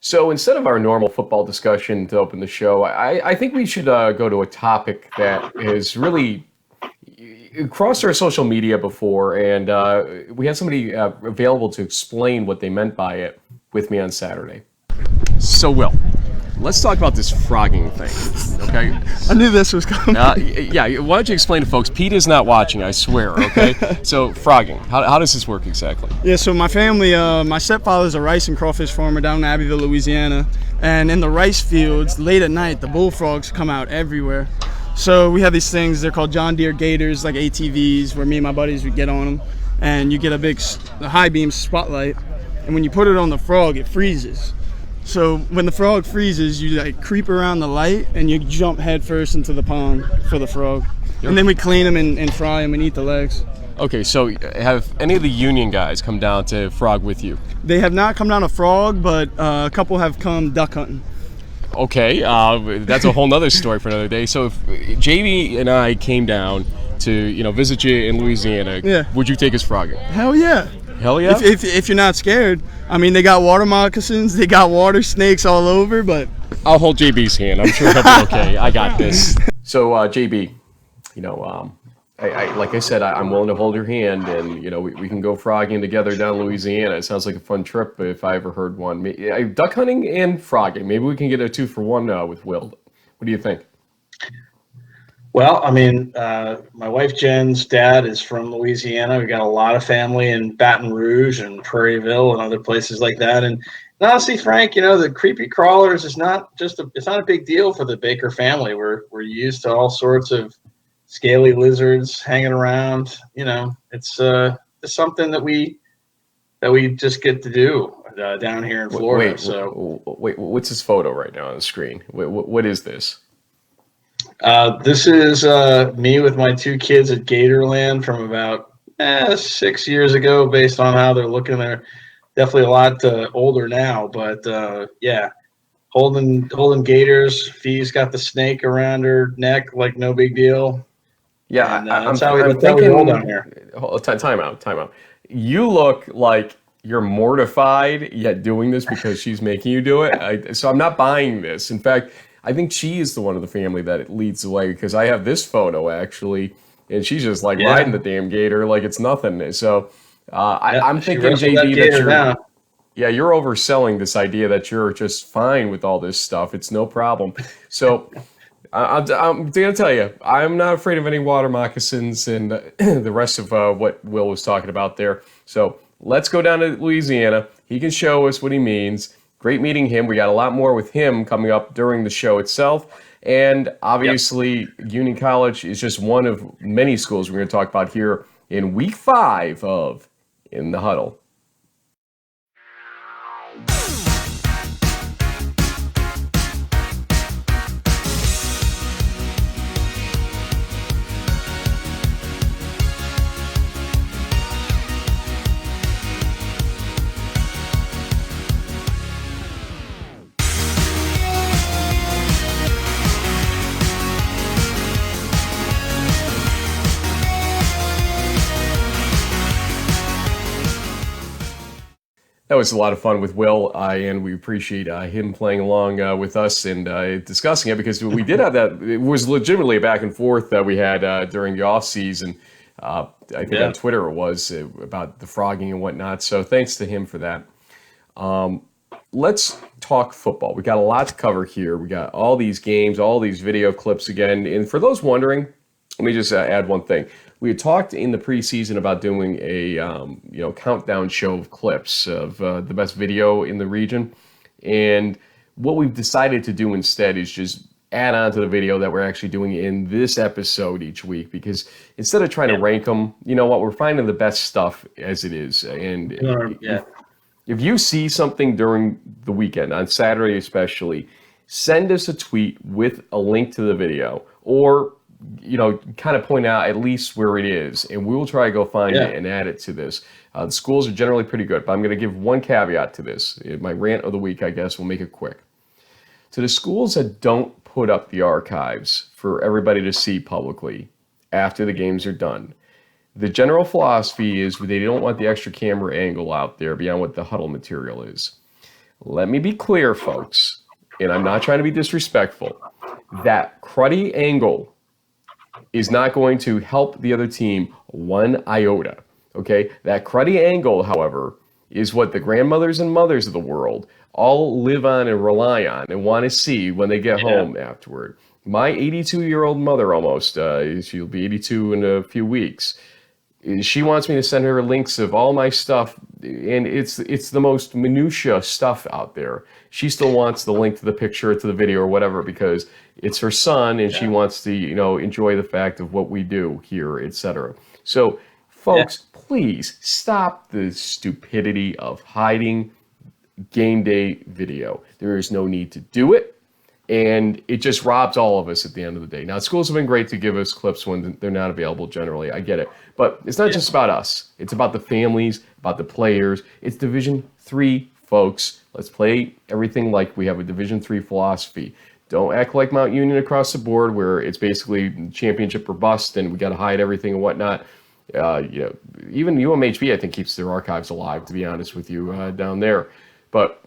So instead of our normal football discussion to open the show, I think we should go to a topic that is really crossed our social media before, and we had somebody available to explain what they meant by it with me on Saturday. So, Will, let's talk about this frogging thing, okay? I knew this was coming. Yeah, why don't you explain to folks? Pete is not watching, I swear, okay? So, frogging, how does this work exactly? Yeah, so my family, my stepfather's a rice and crawfish farmer down in Abbeville, Louisiana. And in the rice fields, late at night, the bullfrogs come out everywhere. So we have these things, they're called John Deere Gators, like ATVs, where me and my buddies would get on them. And you get a big high beam spotlight. And when you put it on the frog, it freezes. So when the frog freezes, you like creep around the light and you jump head first into the pond for the frog. And then we clean them and fry them and eat the legs. Okay, so have any of the union guys come down to frog with you? They have not come down to frog, but a couple have come duck hunting. Okay, that's a whole nother story for another day. So if JB and I came down to visit you in Louisiana, would you take us frogging? Hell yeah. Hell yeah? If you're not scared. I mean, they got water moccasins, they got water snakes all over, but... I'll hold JB's hand. I'm sure he'll be okay. I got this. So, JB, like I said, I'm willing to hold your hand, and we can go frogging together down in Louisiana. It sounds like a fun trip if I ever heard one. Duck hunting and frogging. Maybe we can get a 2-for-1 with Will. What do you think? Well, I mean, my wife Jen's dad is from Louisiana. We got a lot of family in Baton Rouge and Prairieville and other places like that. And honestly, Frank, the creepy crawlers is not it's not a big deal for the Baker family. We're used to all sorts of scaly lizards hanging around. It's something that we just get to do down here in Florida. Wait, what's this photo right now on the screen? What is this? This is me with my two kids at Gatorland from about 6 years ago. Based on how they're looking, they're definitely a lot older now. But yeah, holding gators. Fee's got the snake around her neck, like no big deal. Yeah, and, that's how we roll down here. Time out. You look like you're mortified yet doing this because she's making you do it. So I'm not buying this. In fact, I think she is the one of the family that it leads the way, because I have this photo actually, and she's just riding the damn gator like it's nothing. So I'm thinking, JB, that you're overselling this idea that you're just fine with all this stuff. It's no problem. So I'm going to tell you, I'm not afraid of any water moccasins and the rest of what Will was talking about there. So let's go down to Louisiana. He can show us what he means. Great meeting him. We got a lot more with him coming up during the show itself. And obviously, Union College is just one of many schools we're going to talk about here in week 5 of In the Huddle. That was a lot of fun with Will, and we appreciate him playing along with us and discussing it, because we did have that. It was legitimately a back and forth that we had during the off season. I think on Twitter it was about the frogging and whatnot. So thanks to him for that. Let's talk football. We got a lot to cover here. We got all these games, all these video clips again. And for those wondering, let me just add one thing. We had talked in the preseason about doing a countdown show of clips of the best video in the region, and what we've decided to do instead is just add on to the video that we're actually doing in this episode each week, because instead of trying to rank them, we're finding the best stuff as it is. And if you see something during the weekend, on Saturday especially, send us a tweet with a link to the video, or kind of point out at least where it is, and we will try to go find it and add it to this. The schools are generally pretty good, but I'm going to give one caveat to this. My rant of the week, I guess, will make it quick. To the schools that don't put up the archives for everybody to see publicly after the games are done, the general philosophy is they don't want the extra camera angle out there beyond what the huddle material is. Let me be clear, folks, and I'm not trying to be disrespectful. That cruddy angle is not going to help the other team one iota. Okay? That cruddy angle, however, is what the grandmothers and mothers of the world all live on and rely on and want to see when they get home afterward. My 82-year-old mother almost, she'll be 82 in a few weeks. She wants me to send her links of all my stuff, and it's the most minutia stuff out there. She still wants the link to the picture, to the video, or whatever, because it's her son, and she wants to, enjoy the fact of what we do here, etc. So, folks, please stop the stupidity of hiding game day video. There is no need to do it. And it just robs all of us at the end of the day. Now, schools have been great to give us clips when they're not available generally. I get it. But it's not just about us. It's about the families, about the players. It's Division III, folks. Let's play everything like we have a Division III philosophy. Don't act like Mount Union across the board where it's basically championship or bust and we got to hide everything and whatnot. Even UMHB, I think, keeps their archives alive, to be honest with you, down there. But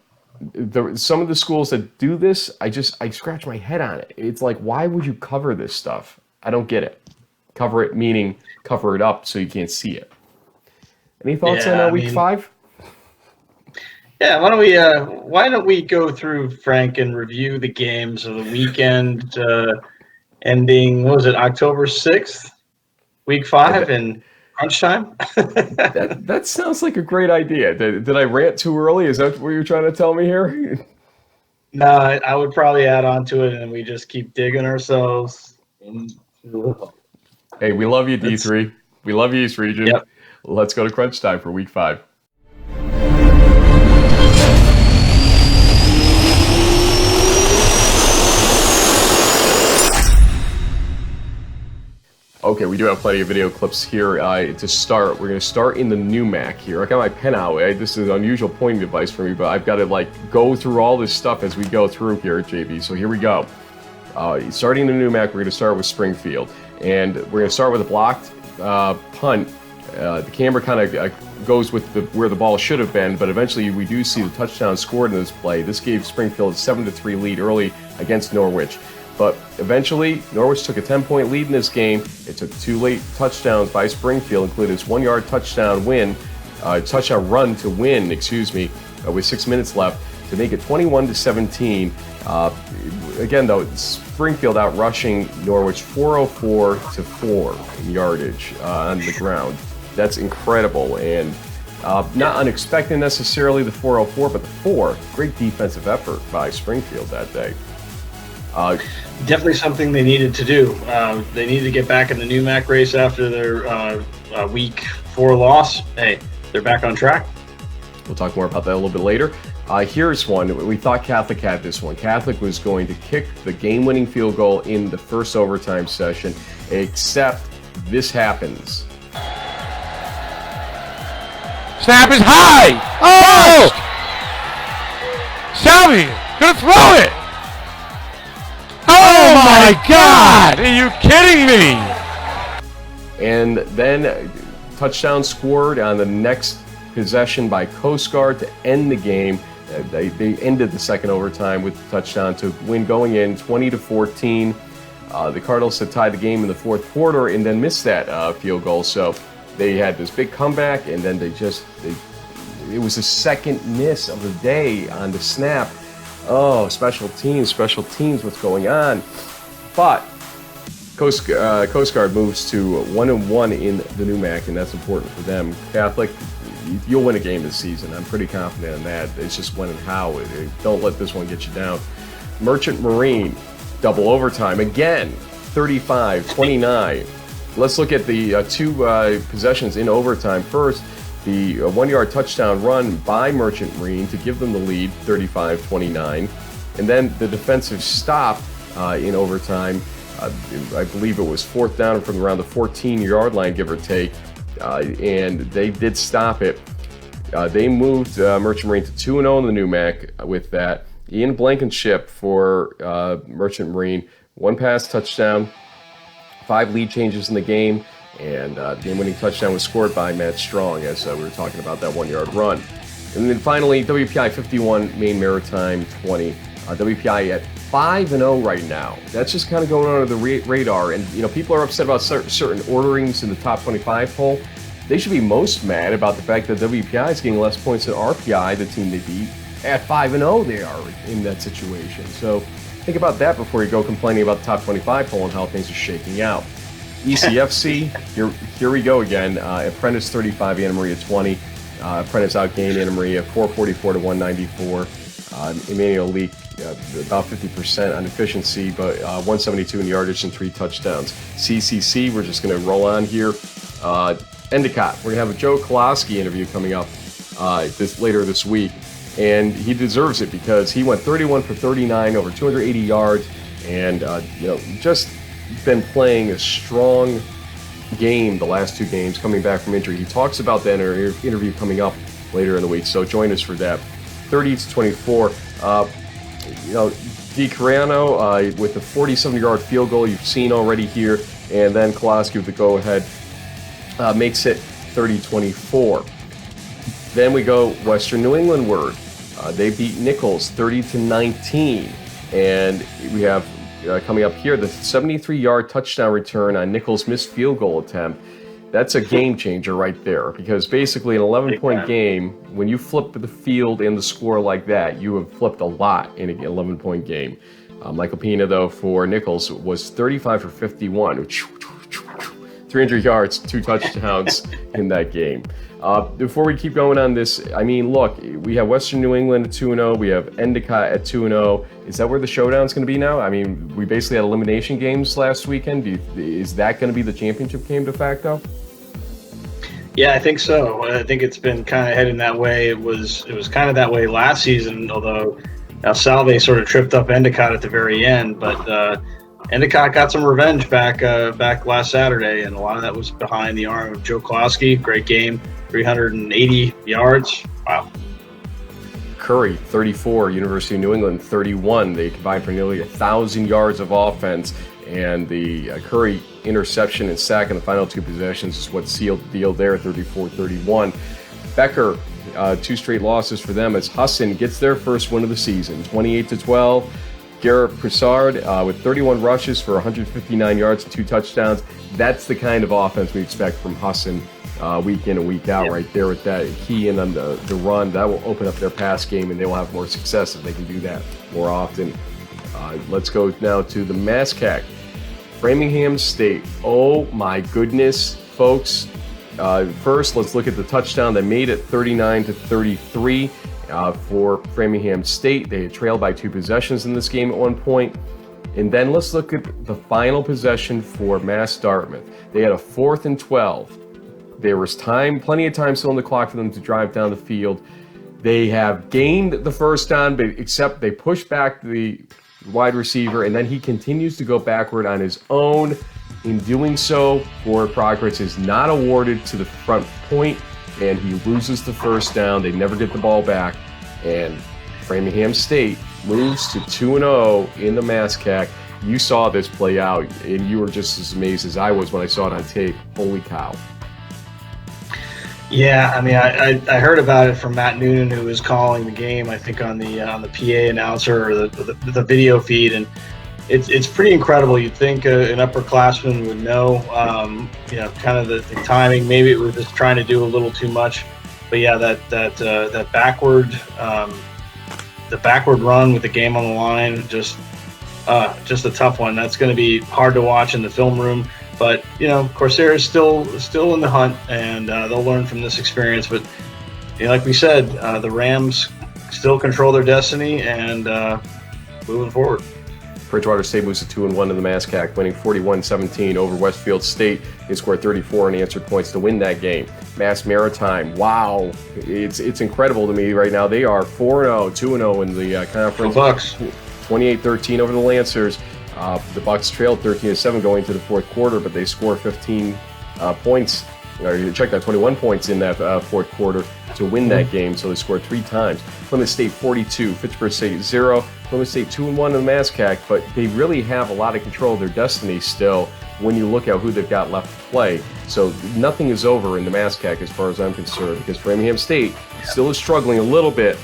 some of the schools that do this, I scratch my head on it. It's like, why would you cover this stuff? I don't get it. Cover it meaning cover it up so you can't see it. Any thoughts on week 5? Yeah, why don't we go through, Frank, and review the games of the weekend ending, what was it, October 6th, week 5, and crunch time? That sounds like a great idea. Did I rant too early? Is that what you're trying to tell me here? No, I would probably add on to it, and we just keep digging ourselves. Hey, we love you, D3. We love you, East Region. Yep. Let's go to crunch time for week 5. Okay, we do have plenty of video clips here to start. We're going to start in the new Mac here. I got my pen out. This is an unusual pointing device for me, but I've got to go through all this stuff as we go through here at JB. So here we go. Starting the new Mac, we're going to start with Springfield. And we're going to start with a blocked punt. The camera kind of goes with where the ball should have been, but eventually we do see the touchdown scored in this play. This gave Springfield a 7-3 lead early against Norwich. But eventually, Norwich took a 10-point lead in this game. It took 2 late touchdowns by Springfield, including this 1-yard touchdown run to win, with 6 minutes left to make it 21-17. Again, though, Springfield out rushing Norwich 404-4 in yardage on the ground. That's incredible, and not unexpected necessarily, the 404, but the 4. Great defensive effort by Springfield that day. Definitely something they needed to do. They needed to get back in the new Mac race after their week 4 loss. Hey, they're back on track. We'll talk more about that a little bit later. Here's one. We thought Catholic had this one. Catholic was going to kick the game-winning field goal in the first overtime session, except this happens. Snap is high! Oh! Salvi, gonna throw it! Oh my God! Are you kidding me? And then touchdown scored on the next possession by Coast Guard to end the game. They ended the second overtime with the touchdown to win going in 20-14. The Cardinals had tied the game in the fourth quarter and then missed that field goal. So they had this big comeback, and then it was the second miss of the day on the snap. Oh, special teams, what's going on? But Coast Guard moves to 1-1 in the new Mac, and that's important for them. Catholic, you'll win a game this season. I'm pretty confident in that. It's just when and how. Don't let this one get you down. Merchant Marine, double overtime again, 35-29. Let's look at the 2 possessions in overtime. First, the 1-yard touchdown run by Merchant Marine to give them the lead, 35-29. And then the defensive stop in overtime. I believe it was 4th down from around the 14-yard line, give or take. And they did stop it. They moved Merchant Marine to 2-0 in the new Mac with that. Ian Blankenship for Merchant Marine, 1 pass touchdown, 5 lead changes in the game, and the game-winning touchdown was scored by Matt Strong, as we were talking about that 1-yard run. And then finally, WPI 51, Maine Maritime 20. WPI at 5-0 right now. That's just kind of going under the radar. And, people are upset about certain orderings in the top 25 poll. They should be most mad about the fact that WPI is getting less points than RPI, the team they beat. At 5-0, they are in that situation. So think about that before you go complaining about the top 25 poll and how things are shaking out. ECFC, here we go again. Apprentice 35, Anna Maria 20. Apprentice outgained Anna Maria 444 to 194. Emmanuel Leak about 50% on efficiency, but 172 in yardage and 3 touchdowns. CCC, we're just going to roll on here. Endicott, we're going to have a Joe Koloski interview coming up later this week, and he deserves it because he went 31 for 39, over 280 yards, and just been playing a strong game the last 2 games, coming back from injury. He talks about that in our interview coming up later in the week, so join us for that. 30-24. DiCariano with the 47-yard field goal you've seen already here, and then Koloski with the go-ahead makes it 30-24. Then we go Western New England word. They beat Nichols 30-19, and we have coming up here the 73-yard touchdown return on Nichols' missed field goal attempt. That's a game changer right there, because basically an 11-point game, when you flip the field and the score like that, you have flipped a lot in an 11-point game. Michael Pina, though, for Nichols was 35 for 51, 300 yards, 2 touchdowns in that game. Before we keep going on this, I mean, look, we have Western New England at 2-0, we have Endicott at 2-0. Is that where the showdown's going to be now? I mean, we basically had elimination games last weekend. Is that going to be the championship game de facto? Yeah, I think so. I think it's been kind of heading that way. It was kind of that way last season, although Salve sort of tripped up Endicott at the very end. But Endicott got some revenge back last Saturday, and a lot of that was behind the arm of Joe Koloski. Great game, 380 yards. Wow. Curry, 34, University of New England, 31. They combined for nearly 1,000 yards of offense, and the Curry interception and sack in the final 2 possessions is what sealed the deal there, 34-31. Becker, 2 straight losses for them as Hassan gets their first win of the season, 28-12. Garrett Broussard with 31 rushes for 159 yards and 2 touchdowns. That's the kind of offense we expect from Hassan week in and week out, right there with that key in on the run. That will open up their pass game, and they will have more success if they can do that more often. Let's go now to the MASCAC. Framingham State. Oh my goodness, folks. First, let's look at the touchdown. They made it 39-33 for Framingham State. They had trailed by 2 possessions in this game at one point. And then let's look at the final possession for Mass Dartmouth. They had a 4th and 12. There was plenty of time still on the clock for them to drive down the field. They have gained the first down, but except they push back the wide receiver, and then he continues to go backward on his own. In doing so, forward progress is not awarded to the front point, and he loses the first down. They never get the ball back, and Framingham State moves to 2-0 in the MASCAC. You saw this play out, and you were just as amazed as I was when I saw it on tape. Holy cow. Yeah, I mean, I heard about it from Matt Noonan, who was calling the game, I think on the PA announcer or the video feed, and it's pretty incredible. You'd think an upperclassman would know, kind of the timing. Maybe it was just trying to do a little too much, but yeah, that backward, the backward run with the game on the line, just a tough one. That's going to be hard to watch in the film room. But, Corsair is still in the hunt, and they'll learn from this experience. But, like we said, the Rams still control their destiny and moving forward. Bridgewater State moves to 2-1 in the MASCAC, winning 41-17 over Westfield State. They scored 34 unanswered points to win that game. Mass Maritime, wow. It's incredible to me right now. They are 4-0, 2-0 in the conference. Bucks. 28-13 over the Lancers. The Bucks trailed 13-7 going to the 4th quarter, but they score 15 points. You check that, 21 points in that 4th quarter to win that game. So they scored 3 times. Plymouth State 42, Fitchburg State 0. Plymouth State 2-1 in the MASCAC, but they really have a lot of control of their destiny still. when you look at who they've got left to play. So nothing is over in the MASCAC as far as I'm concerned, because Framingham State still is struggling a little bit.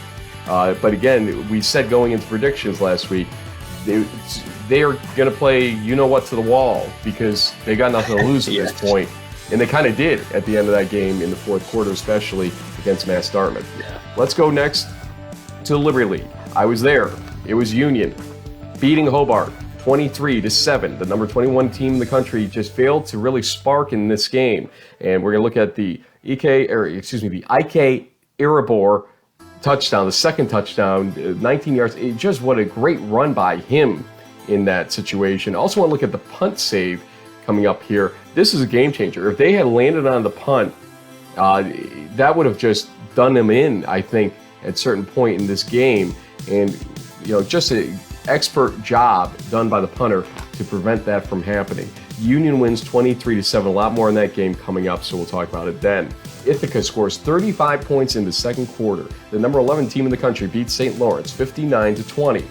But again, we said going into predictions last week, they are going to play you-know-what to the wall because they got nothing to lose at this point. And they kind of did at the end of that game in the fourth quarter, especially against Mass Dartmouth. Yeah. Let's go next to the Liberty League. I was there. It was Union beating Hobart 23-7. The number 21 team in the country just failed to really spark in this game. And we're going to look at the IK Irabor touchdown, the second touchdown, 19 yards. Just what a great run by him in that situation. Also want to look at the punt save coming up here. This is a game changer. If they had landed on the punt, that would have just done them in, I think, at a certain point in this game. And, just an expert job done by the punter to prevent that from happening. Union wins 23-7. A lot more in that game coming up, so we'll talk about it then. Ithaca scores 35 points in the second quarter. The number 11 team in the country beats St. Lawrence 59-20.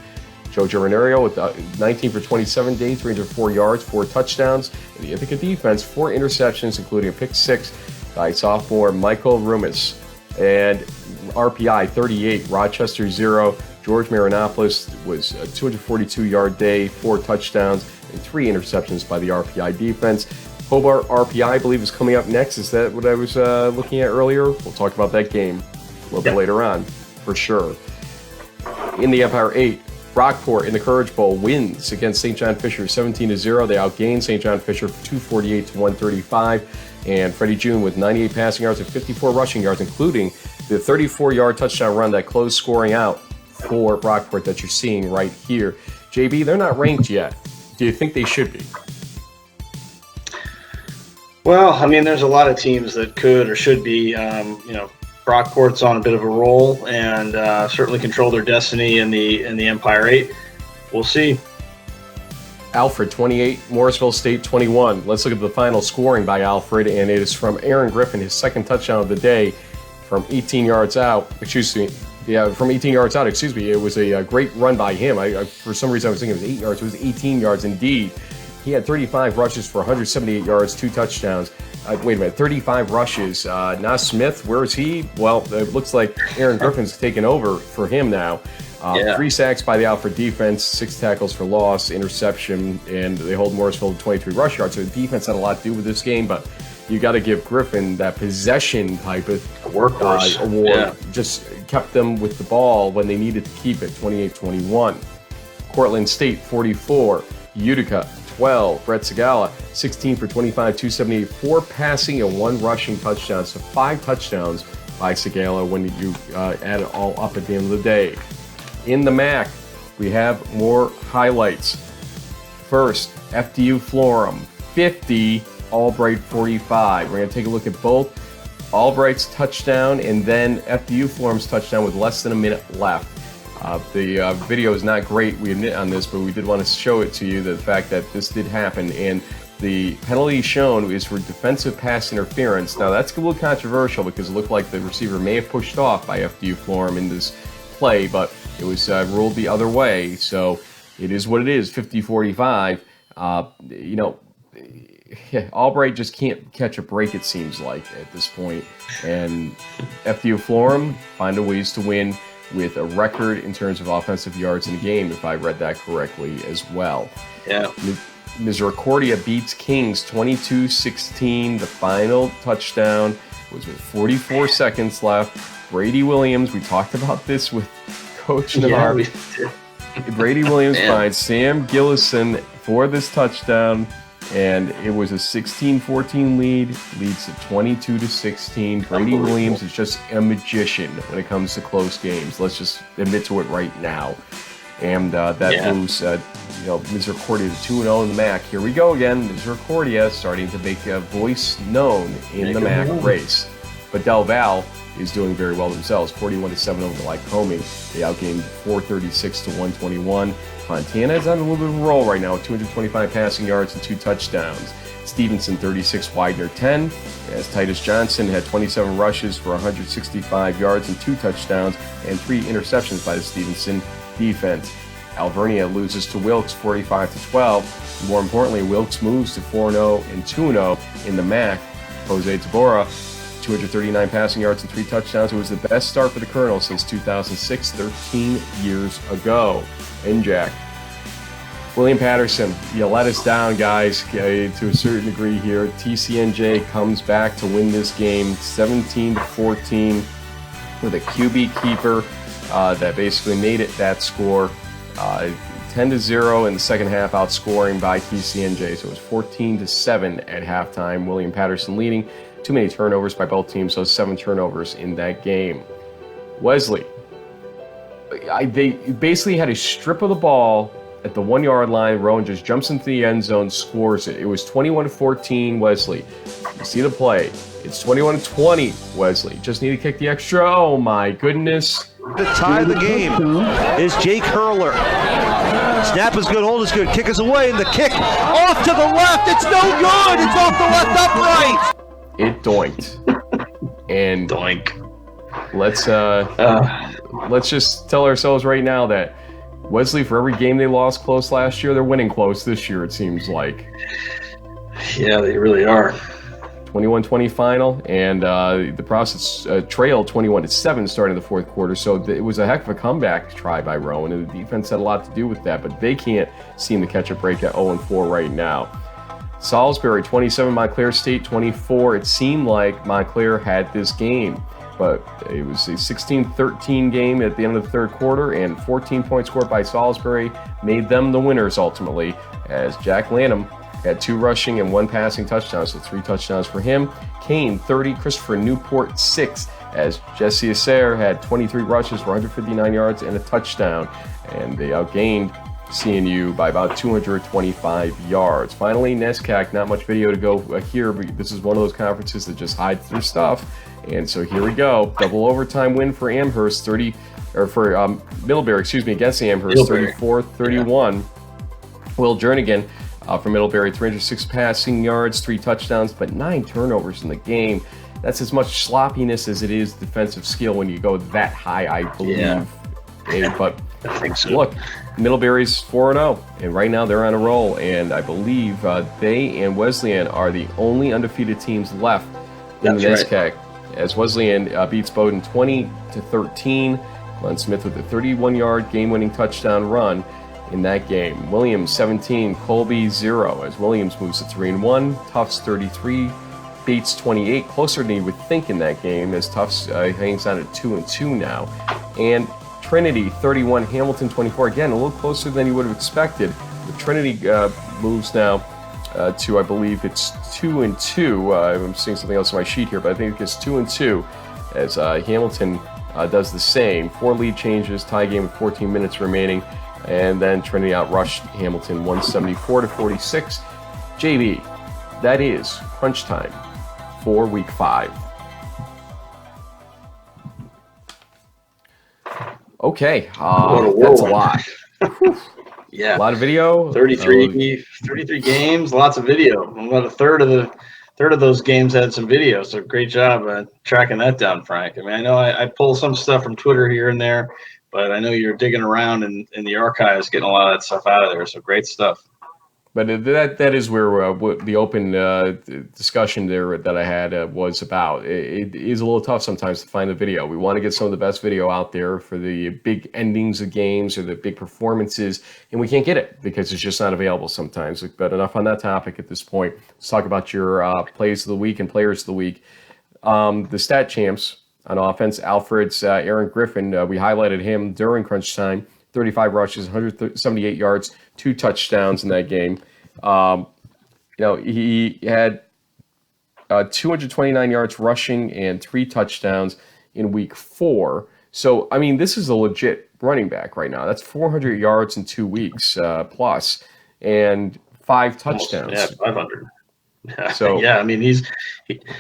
Joe Germinario with 19 for 27 days, 304 yards, 4 touchdowns. And the Ithaca defense, 4 interceptions, including a pick 6 by sophomore Michael Rumis. And RPI 38, Rochester 0. George Marinopoulos was a 242-yard day, 4 touchdowns, and 3 interceptions by the RPI defense. Hobart RPI, I believe, is coming up next. Is that what I was looking at earlier? We'll talk about that game a little bit later on, for sure. In the Empire 8, Rockport in the Courage Bowl wins against St. John Fisher 17-0. They outgained St. John Fisher 248-135. And Freddie June with 98 passing yards and 54 rushing yards, including the 34-yard touchdown run that closed scoring out for Rockport that you're seeing right here. JB, they're not ranked yet. Do you think they should be? Well, I mean, there's a lot of teams that could or should be. Rockport's on a bit of a roll and certainly control their destiny in the Empire 8. We'll see. Alfred 28, Morrisville State 21. Let's look at the final scoring by Alfred, and it is from Aaron Griffin, his second touchdown of the day from 18 yards out. From 18 yards out. It was a great run by him. For some reason, I was thinking it was 8 yards. It was 18 yards indeed. He had 35 rushes for 178 yards, 2 touchdowns. 35 rushes. Nas Smith, where is he? Well, it looks like Aaron Griffin's taken over for him now. 3 sacks by the Alfred defense, 6 tackles for loss, interception, and they hold Morrisville to 23 rush yards. So the defense had a lot to do with this game, but you got to give Griffin that possession type of workhorse award. Yeah. Just kept them with the ball when they needed to keep it, 28-21. Cortland State, 44. Utica, 12. Brett Segala, 16 for 25, 278, 4 passing and 1 rushing touchdowns. So 5 touchdowns by Segala when you add it all up at the end of the day. In the MAC, we have more highlights. First, FDU Florham, 50, Albright 45. We're going to take a look at both Albright's touchdown and then FDU Florham's touchdown with less than a minute left. The video is not great, we admit on this, but we did want to show it to you, the fact that this did happen. And the penalty shown is for defensive pass interference. Now, that's a little controversial because it looked like the receiver may have pushed off by FDU Florham in this play, but it was ruled the other way. So it is what it is, 50-45. Albright just can't catch a break, it seems like, at this point. And FDU Florham find a ways to win with a record in terms of offensive yards in the game, if I read that correctly as well. Yeah. Misericordia beats Kings 22-16. The final touchdown was with 44 seconds left. Brady Williams, we talked about this with Coach Navarre. Brady Williams finds Sam Gillison for this touchdown, and it was a 16-14 lead, leads to 22-16. Brady Williams is just a magician when it comes to close games. Let's just admit to it right now. And that moves Misericordia to 2-0 in the MAC. Here we go again. Misericordia starting to make a voice known in the MAC race. But Del Val is doing very well themselves. 41-7 over Lycoming. They outgained 436-121. Fontana is on a little bit of a roll right now with 225 passing yards and 2 touchdowns. Stevenson 36, Widener 10. As Titus Johnson had 27 rushes for 165 yards and 2 touchdowns and 3 interceptions by the Stevenson defense. Alvernia loses to Wilkes 45-12. More importantly, Wilkes moves to 4-0 and 2-0 in the MAC. Jose Tabora, 239 passing yards and 3 touchdowns. It was the best start for the Colonel since 2006, 13 years ago. And Jack, William Patterson, you let us down, guys, to a certain degree here. TCNJ comes back to win this game 17-14 with a QB keeper that basically made it that score. 10-0 in the second half, outscoring by TCNJ. So it was 14-7 at halftime. William Patterson leading. Too many turnovers by both teams, so 7 turnovers in that game. Wesley, they basically had a strip of the ball at the 1-yard line. Rowan just jumps into the end zone, scores it. It was 21-14 Wesley. You see the play. It's 21-20 Wesley. Just need to kick the extra. Oh my goodness. To tie the game is Jake Hurler. Snap is good, hold is good, kick is away, and the kick off to the left. It's no good. It's off the left upright. It doinked. And Doink. Let's just tell ourselves right now that Wesley, for every game they lost close last year, they're winning close this year, it seems like. Yeah, they really are. 21-20 final, and the process trailed 21-7 starting the fourth quarter, so it was a heck of a comeback try by Rowan, and the defense had a lot to do with that, but they can't seem to catch a break at 0-4 right now. Salisbury 27, Montclair State 24. It seemed like Montclair had this game, but it was a 16-13 game at the end of the third quarter, and 14 points scored by Salisbury made them the winners ultimately, as Jack Lanham had 2 rushing and 1 passing touchdowns, so 3 touchdowns for him. Kane 30, Christopher Newport 6, as Jesse Asair had 23 rushes for 159 yards and a touchdown, and they outgained CNU by about 225 yards. Finally, NESCAC, not much video to go here, but this is one of those conferences that just hides their stuff. And so here we go. Double overtime win for Amherst, Middlebury, against Amherst, 34-31. Will Jernigan from Middlebury, 306 passing yards, 3 touchdowns, but 9 turnovers in the game. That's as much sloppiness as it is defensive skill when you go that high, I believe. Yeah. But I think so. Look, Middlebury's 4-0, and right now they're on a roll, and I believe they and Wesleyan are the only undefeated teams left in the NESCAC. Right. As Wesleyan beats Bowdoin 20-13. Glenn Smith with a 31-yard game-winning touchdown run in that game. Williams 17, Colby 0, as Williams moves to 3-1. Tufts 33, Bates 28, closer than you would think in that game, as Tufts hangs on at 2-2 now. And Trinity 31, Hamilton 24. Again, a little closer than you would have expected. The Trinity moves now to, I believe it's 2-2. I'm seeing something else on my sheet here, but I think it gets 2-2 as Hamilton does the same. 4 lead changes, tie game with 14 minutes remaining, and then Trinity outrushed Hamilton 174-46. JB, that is crunch time for week 5. Okay, that's a lot. Yeah, a lot of video. 33 games, lots of video. About a third of those games had some video. So great job tracking that down, Frank. I mean, I know I pull some stuff from Twitter here and there, but I know you're digging around in the archives, getting a lot of that stuff out of there. So great stuff. But that is where the open discussion there that I had was about. It is a little tough sometimes to find the video. We want to get some of the best video out there for the big endings of games or the big performances, and we can't get it because it's just not available sometimes. But enough on that topic at this point. Let's talk about your plays of the week and players of the week. The stat champs on offense, Alfred's Aaron Griffin. We highlighted him during crunch time. 35 rushes, 178 yards, 2 touchdowns in that game. He had 229 yards rushing and 3 touchdowns in week 4. So, I mean, this is a legit running back right now. That's 400 yards in 2 weeks plus, and 5 touchdowns. Almost, 500. So yeah, I mean,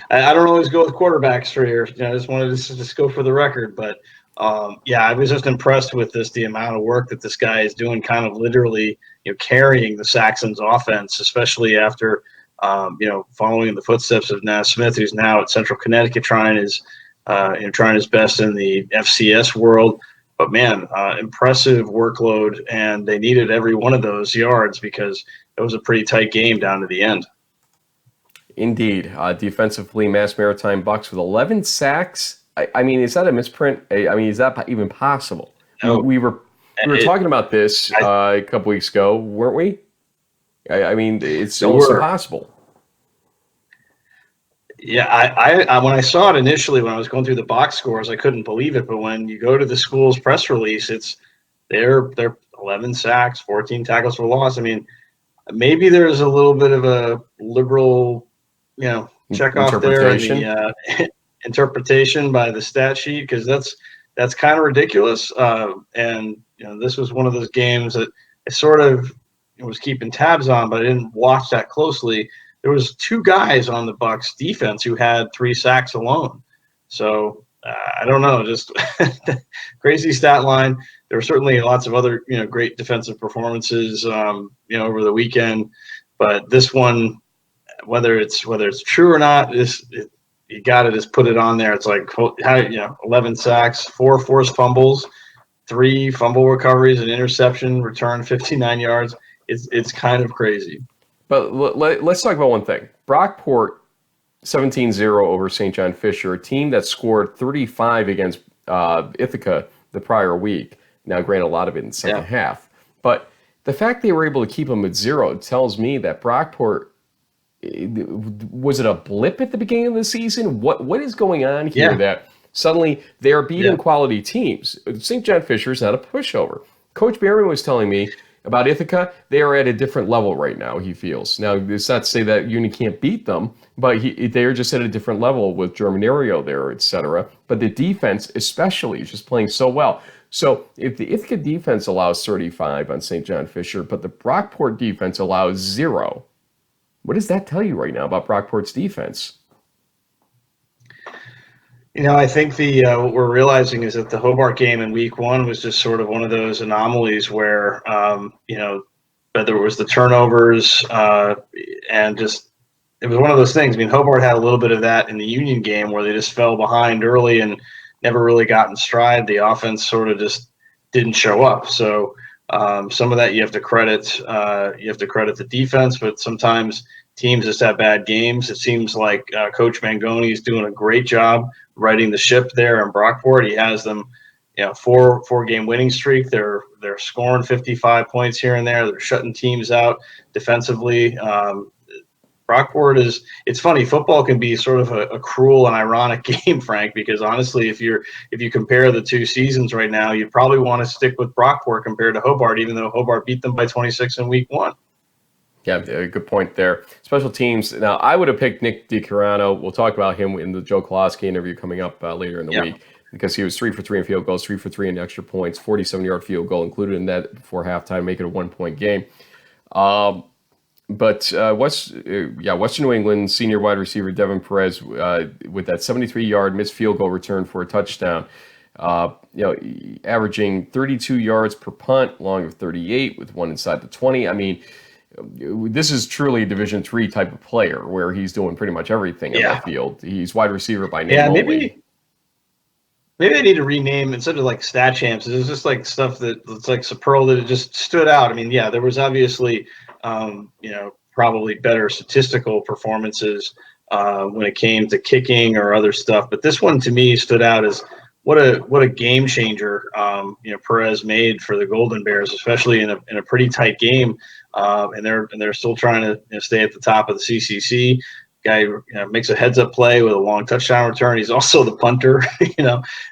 I don't always go with quarterbacks for here. I just wanted to just go for the record, but I was just impressed with the amount of work that this guy is doing, kind of literally, carrying the Saxons offense, especially after, following in the footsteps of Nas Smith, who's now at Central Connecticut trying his best in the FCS world. But man, impressive workload, and they needed every one of those yards because it was a pretty tight game down to the end. Indeed. Defensively, Mass Maritime Bucks with 11 sacks. I mean, is that a misprint? I mean, is that even possible? No. We were talking about this a couple weeks ago, weren't we? I mean, it's almost impossible. Yeah, I when I saw it initially when I was going through the box scores, I couldn't believe it. But when you go to the school's press release, they're 11 sacks, 14 tackles for loss. I mean, maybe there's a little bit of a liberal, check off there in the interpretation by the stat sheet, because that's kind of ridiculous. And this was one of those games that I sort of was keeping tabs on, but I didn't watch that closely. There was 2 guys on the Bucs defense who had 3 sacks alone. So I don't know, just crazy stat line. There were certainly lots of other great defensive performances over the weekend, but this one, whether it's true or not, you got to just put it on there. It's like 11 sacks, 4 forced fumbles, 3 fumble recoveries, an interception, return 59 yards. It's kind of crazy. But let's talk about one thing. Brockport 17-0 over St. John Fisher, a team that scored 35 against Ithaca the prior week. Now, granted, a lot of it in the second half. But the fact they were able to keep them at 0 tells me that Brockport, was it a blip at the beginning of the season? What is going on here that suddenly they are beating quality teams? St. John Fisher is not a pushover. Coach Behrman was telling me about Ithaca, they are at a different level right now, he feels. Now, it's not to say that Union can't beat them, but they are just at a different level with Germanario there, etc. But the defense especially is just playing so well. So if the Ithaca defense allows 35 on St. John Fisher, but the Brockport defense allows 0, what does that tell you right now about Brockport's defense? I think what we're realizing is that the Hobart game in week 1 was just sort of one of those anomalies where, whether it was the turnovers and just it was one of those things. I mean, Hobart had a little bit of that in the Union game where they just fell behind early and never really got in stride. The offense sort of just didn't show up. So some of that you have to credit. You have to credit the defense, but sometimes teams just have bad games. It seems like Coach Mangoni is doing a great job righting the ship there in Brockport. He has them, 4-game winning streak. They're scoring 55 points here and there. They're shutting teams out defensively. Brockport it's funny. Football can be sort of a cruel and ironic game, Frank, because honestly, if you compare the 2 seasons right now, you'd probably want to stick with Brockport compared to Hobart, even though Hobart beat them by 26 in week 1. Yeah, good point there. Special teams. Now, I would have picked Nick DiCarano. We'll talk about him in the Joe Koloski interview coming up later in the week, because he was 3 for 3 in field goals, 3 for 3 in extra points, 47-yard field goal included in that before halftime, make it a 1-point game. But Western New England senior wide receiver Devin Perez with that 73-yard missed field goal return for a touchdown. Averaging 32 yards per punt, long of 38 with 1 inside the 20. I mean, this is truly a Division III type of player where he's doing pretty much everything in that field. He's wide receiver by name only. Maybe I need to rename instead of like stat champs. It's just like stuff that's like superlative that just stood out. I mean, there was obviously, probably better statistical performances when it came to kicking or other stuff. But this one to me stood out as what a game changer Perez made for the Golden Bears, especially in a pretty tight game. And they're still trying to stay at the top of the CCC. Guy makes a heads-up play with a long touchdown return. He's also the punter.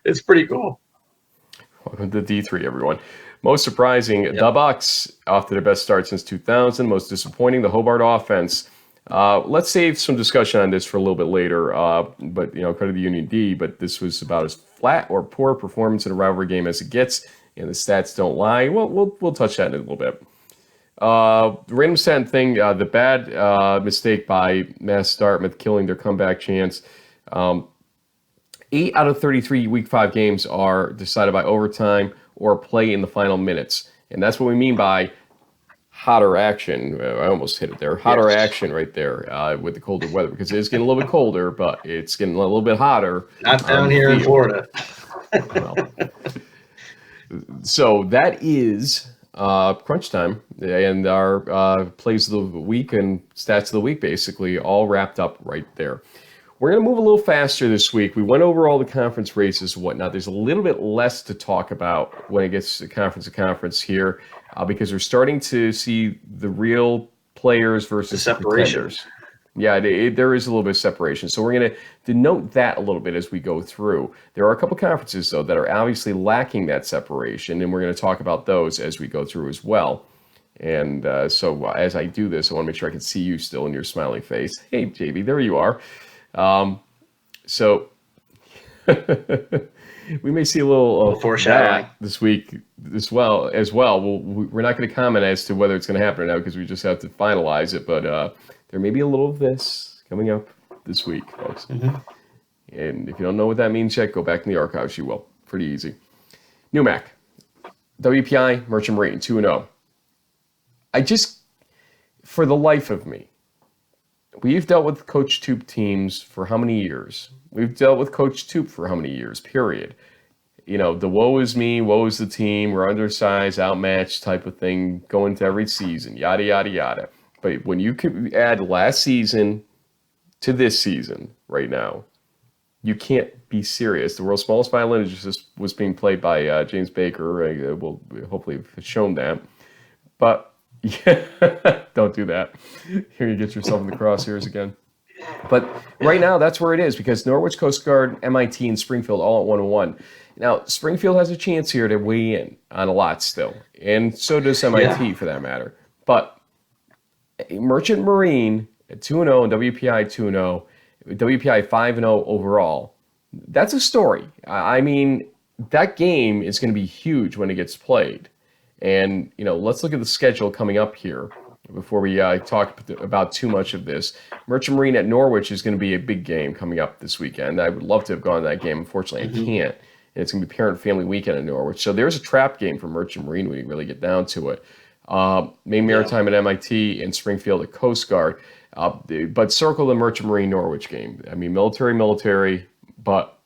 It's pretty cool. Welcome to D3, everyone. Most surprising, the Bucs off to their best start since 2000. Most disappointing, the Hobart offense. Let's save some discussion on this for a little bit later. But credit the Union D. But this was about as flat or poor performance in a rivalry game as it gets, and the stats don't lie. We'll touch that in a little bit. Random stat thing, the bad mistake by Mass Dartmouth killing their comeback chance. 8 out of 33 Week 5 games are decided by overtime or play in the final minutes. And that's what we mean by hotter action. I almost hit it there. Hotter action right there with the colder weather, because it is getting a little bit colder, but it's getting a little bit hotter. Not down here in Florida. Well, So that is crunch time, and our plays of the week and stats of the week basically all wrapped up right there. We're going to move a little faster this week. We went over all the conference races and whatnot. There's a little bit less to talk about when it gets to conference here because we're starting to see the real players versus the pretenders. Yeah, there is a little bit of separation. So we're going to denote that a little bit as we go through. There are a couple conferences, though, that are obviously lacking that separation, and we're going to talk about those as we go through as well. And so as I do this, I want to make sure I can see you still in your smiling face. Hey, JB, there you are. So we may see a little foreshadowing this week as well. We're not going to comment as to whether it's going to happen or not because we just have to finalize it, but there may be a little of this coming up this week, folks. Mm-hmm. And if you don't know what that means yet, go back in the archives. You will. Pretty easy. New Mac, WPI, Merchant Marine, 2-0. I just, for the life of me, we've dealt with Coach Toop teams for how many years? We've dealt with Coach Toop for how many years, period. You know, the woe is me, woe is the team, we're undersized, outmatched type of thing going to every season, yada, yada, yada. But when you can add last season to this season right now, you can't be serious. The world's smallest violin just was being played by James Baker. We'll hopefully have shown that. But yeah, don't do that. Here you get yourself in the crosshairs again. But right now, that's where it is because Norwich, Coast Guard, MIT, and Springfield all at 1-1. Now, Springfield has a chance here to weigh in on a lot still, and so does MIT for that matter. But Merchant Marine at 2-0 and WPI 2-0, WPI 5-0 overall. That's a story. I mean, that game is going to be huge when it gets played. And, you know, let's look at the schedule coming up here before we talk about too much of this. Merchant Marine at Norwich is going to be a big game coming up this weekend. I would love to have gone to that game. Unfortunately, I can't. And it's going to be parent-family weekend at Norwich. So there's a trap game for Merchant Marine when you really get down to it. Maine Maritime at MIT and Springfield at Coast Guard. But circle the Merchant Marine Norwich game. I mean, military, but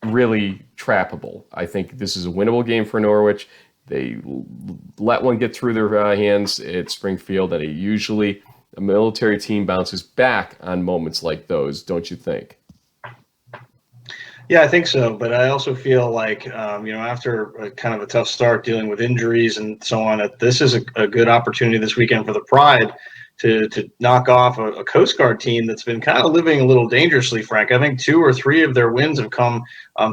really trappable. I think this is a winnable game for Norwich. They let one get through their hands at Springfield, and usually a military team bounces back on moments like those, don't you think? Yeah, I think so. But I also feel like, after a kind of a tough start dealing with injuries and so on, this is a good opportunity this weekend for the Pride to knock off a Coast Guard team that's been kind of living a little dangerously, Frank. I think 2 or 3 of their wins have come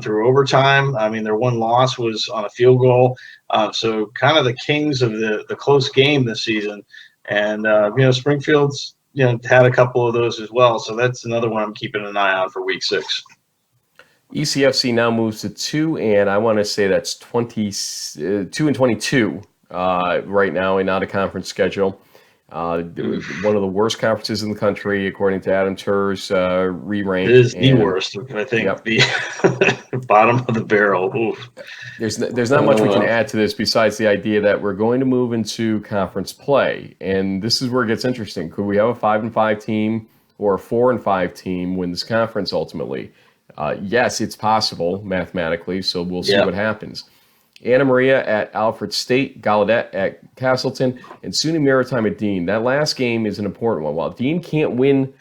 through overtime. I mean, their one loss was on a field goal. So kind of the kings of the close game this season. And, Springfield's, had a couple of those as well. So that's another one I'm keeping an eye on for week 6. ECFC now moves to 2, and I want to say that's 2-22 right now in out-of-conference schedule. One of the worst conferences in the country, according to Adam Tur's re-rank. It is the worst, I think. Yep. The bottom of the barrel. Oof. There's not much we can add to this besides the idea that we're going to move into conference play, and this is where it gets interesting. Could we have a 5-5 team or a 4-5 team win this conference ultimately? Yes, it's possible mathematically, so we'll see what happens. Anna Maria at Alfred State, Gallaudet at Castleton, and SUNY Maritime at Dean. That last game is an important one. While Dean can't win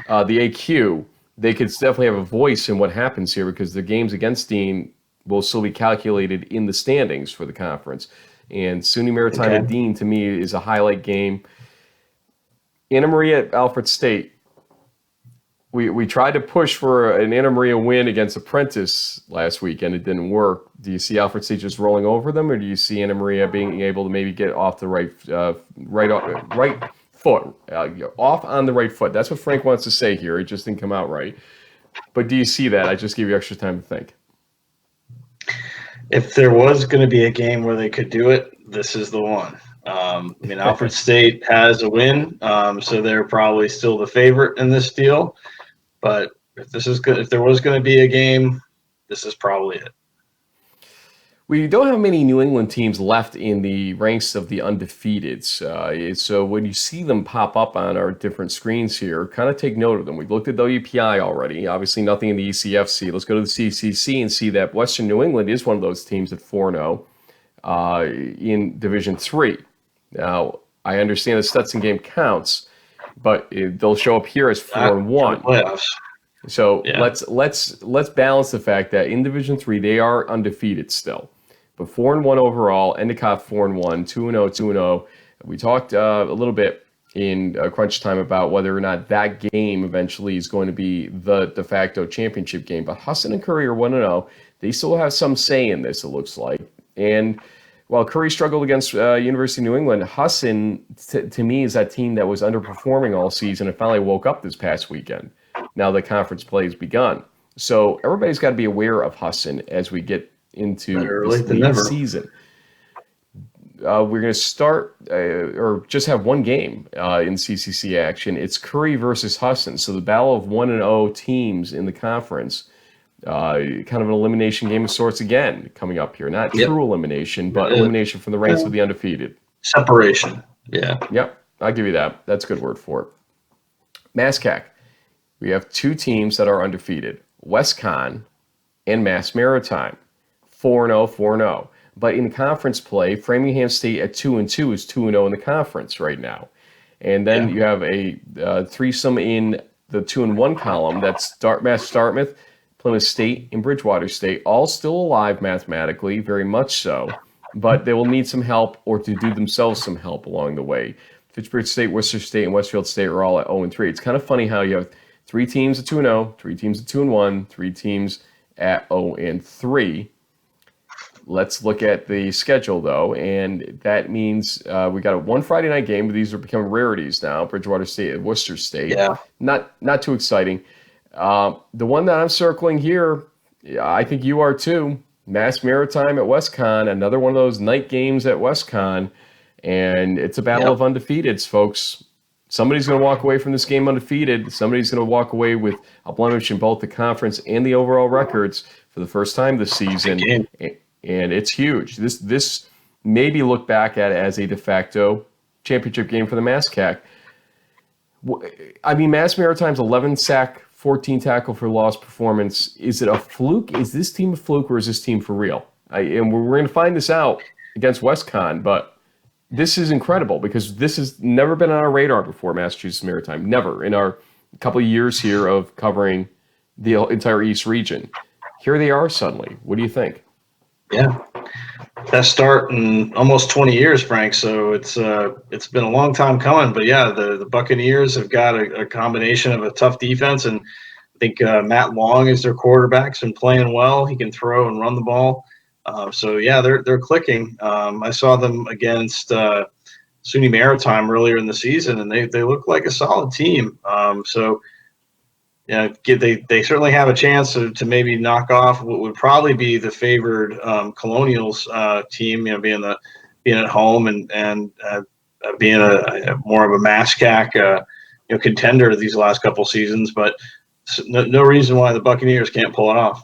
the AQ, they could definitely have a voice in what happens here because the games against Dean will still be calculated in the standings for the conference. And SUNY Maritime at Dean, to me, is a highlight game. Anna Maria at Alfred State. We tried to push for an Anna Maria win against Apprentice last week, and it didn't work. Do you see Alfred State just rolling over them, or do you see Anna Maria being able to maybe get off the right foot, off on the right foot? That's what Frank wants to say here. It just didn't come out right. But do you see that? I just gave you extra time to think. If there was going to be a game where they could do it, this is the one. Alfred State has a win, so they're probably still the favorite in this deal. But if there was going to be a game, this is probably it. We don't have many New England teams left in the ranks of the undefeated. So when you see them pop up on our different screens here, kind of take note of them. We've looked at WPI already. Obviously, nothing in the ECFC. Let's go to the CCC and see that Western New England is one of those teams at 4-0. in Division 3. Now, I understand the Stetson game counts, but they'll show up here as 4-1. Playoffs. So let's balance the fact that in Division 3 they are undefeated still, but 4-1 overall. Endicott 4-1, 2-0, 2-0. We talked a little bit in crunch time about whether or not that game eventually is going to be the de facto championship game. But Husson and Curry are 1-0. They still have some say in this, it looks like. And while Curry struggled against University of New England, Husson, to me, is that team that was underperforming all season and finally woke up this past weekend. Now the conference play has begun. So everybody's got to be aware of Husson as we get into this season. We're going to start or just have one game in CCC action. It's Curry versus Husson. So the battle of 1-0 teams in the conference. Kind of an elimination game of sorts again coming up here. Not true elimination, but elimination from the ranks of the undefeated. Separation. Yeah. Yep. I'll give you that. That's a good word for it. MASCAC. We have two teams that are undefeated. WestCon and Mass Maritime. 4-0, 4-0. But in conference play, Framingham State at 2-2 is 2-0 in the conference right now. And then you have a threesome in the 2-1 column. That's Dartmouth, Plymouth State, and Bridgewater State, all still alive mathematically, very much so, but they will need some help or to do themselves some help along the way. Fitchburg State, Worcester State, and Westfield State are all at 0-3. It's kind of funny how you have three teams at 2-0, three teams at 2-1, three teams at 0-3. Let's look at the schedule, though, and that means we got a one Friday night game, but these are becoming rarities now. Bridgewater State and Worcester State. Yeah. Not too exciting. The one that I'm circling here, I think you are too. Mass Maritime at WestCon, another one of those night games at WestCon, and it's a battle of undefeateds, folks. Somebody's going to walk away from this game undefeated. Somebody's going to walk away with a blemish in both the conference and the overall records for the first time this season, and it's huge. This may be looked back at as a de facto championship game for the MASCAC. I mean, Mass Maritime's 11 sack, 14 tackle for loss performance. Is it a fluke? Is this team a fluke, or is this team for real? And we're going to find this out against WestCon, but this is incredible because this has never been on our radar before, Massachusetts Maritime. Never in our couple of years here of covering the entire East region. Here they are suddenly. What do you think? Yeah. Best start in almost 20 years, Frank. So it's been a long time coming, but yeah, the Buccaneers have got a combination of a tough defense, and I think Matt Long is their quarterback. He's been playing well. He can throw and run the ball. So yeah, they're clicking. I saw them against SUNY Maritime earlier in the season, and they look like a solid team. So yeah, they certainly have a chance to maybe knock off what would probably be the favored Colonials team. Being at home and being a more of a MASCAC contender these last couple seasons, but no reason why the Buccaneers can't pull it off.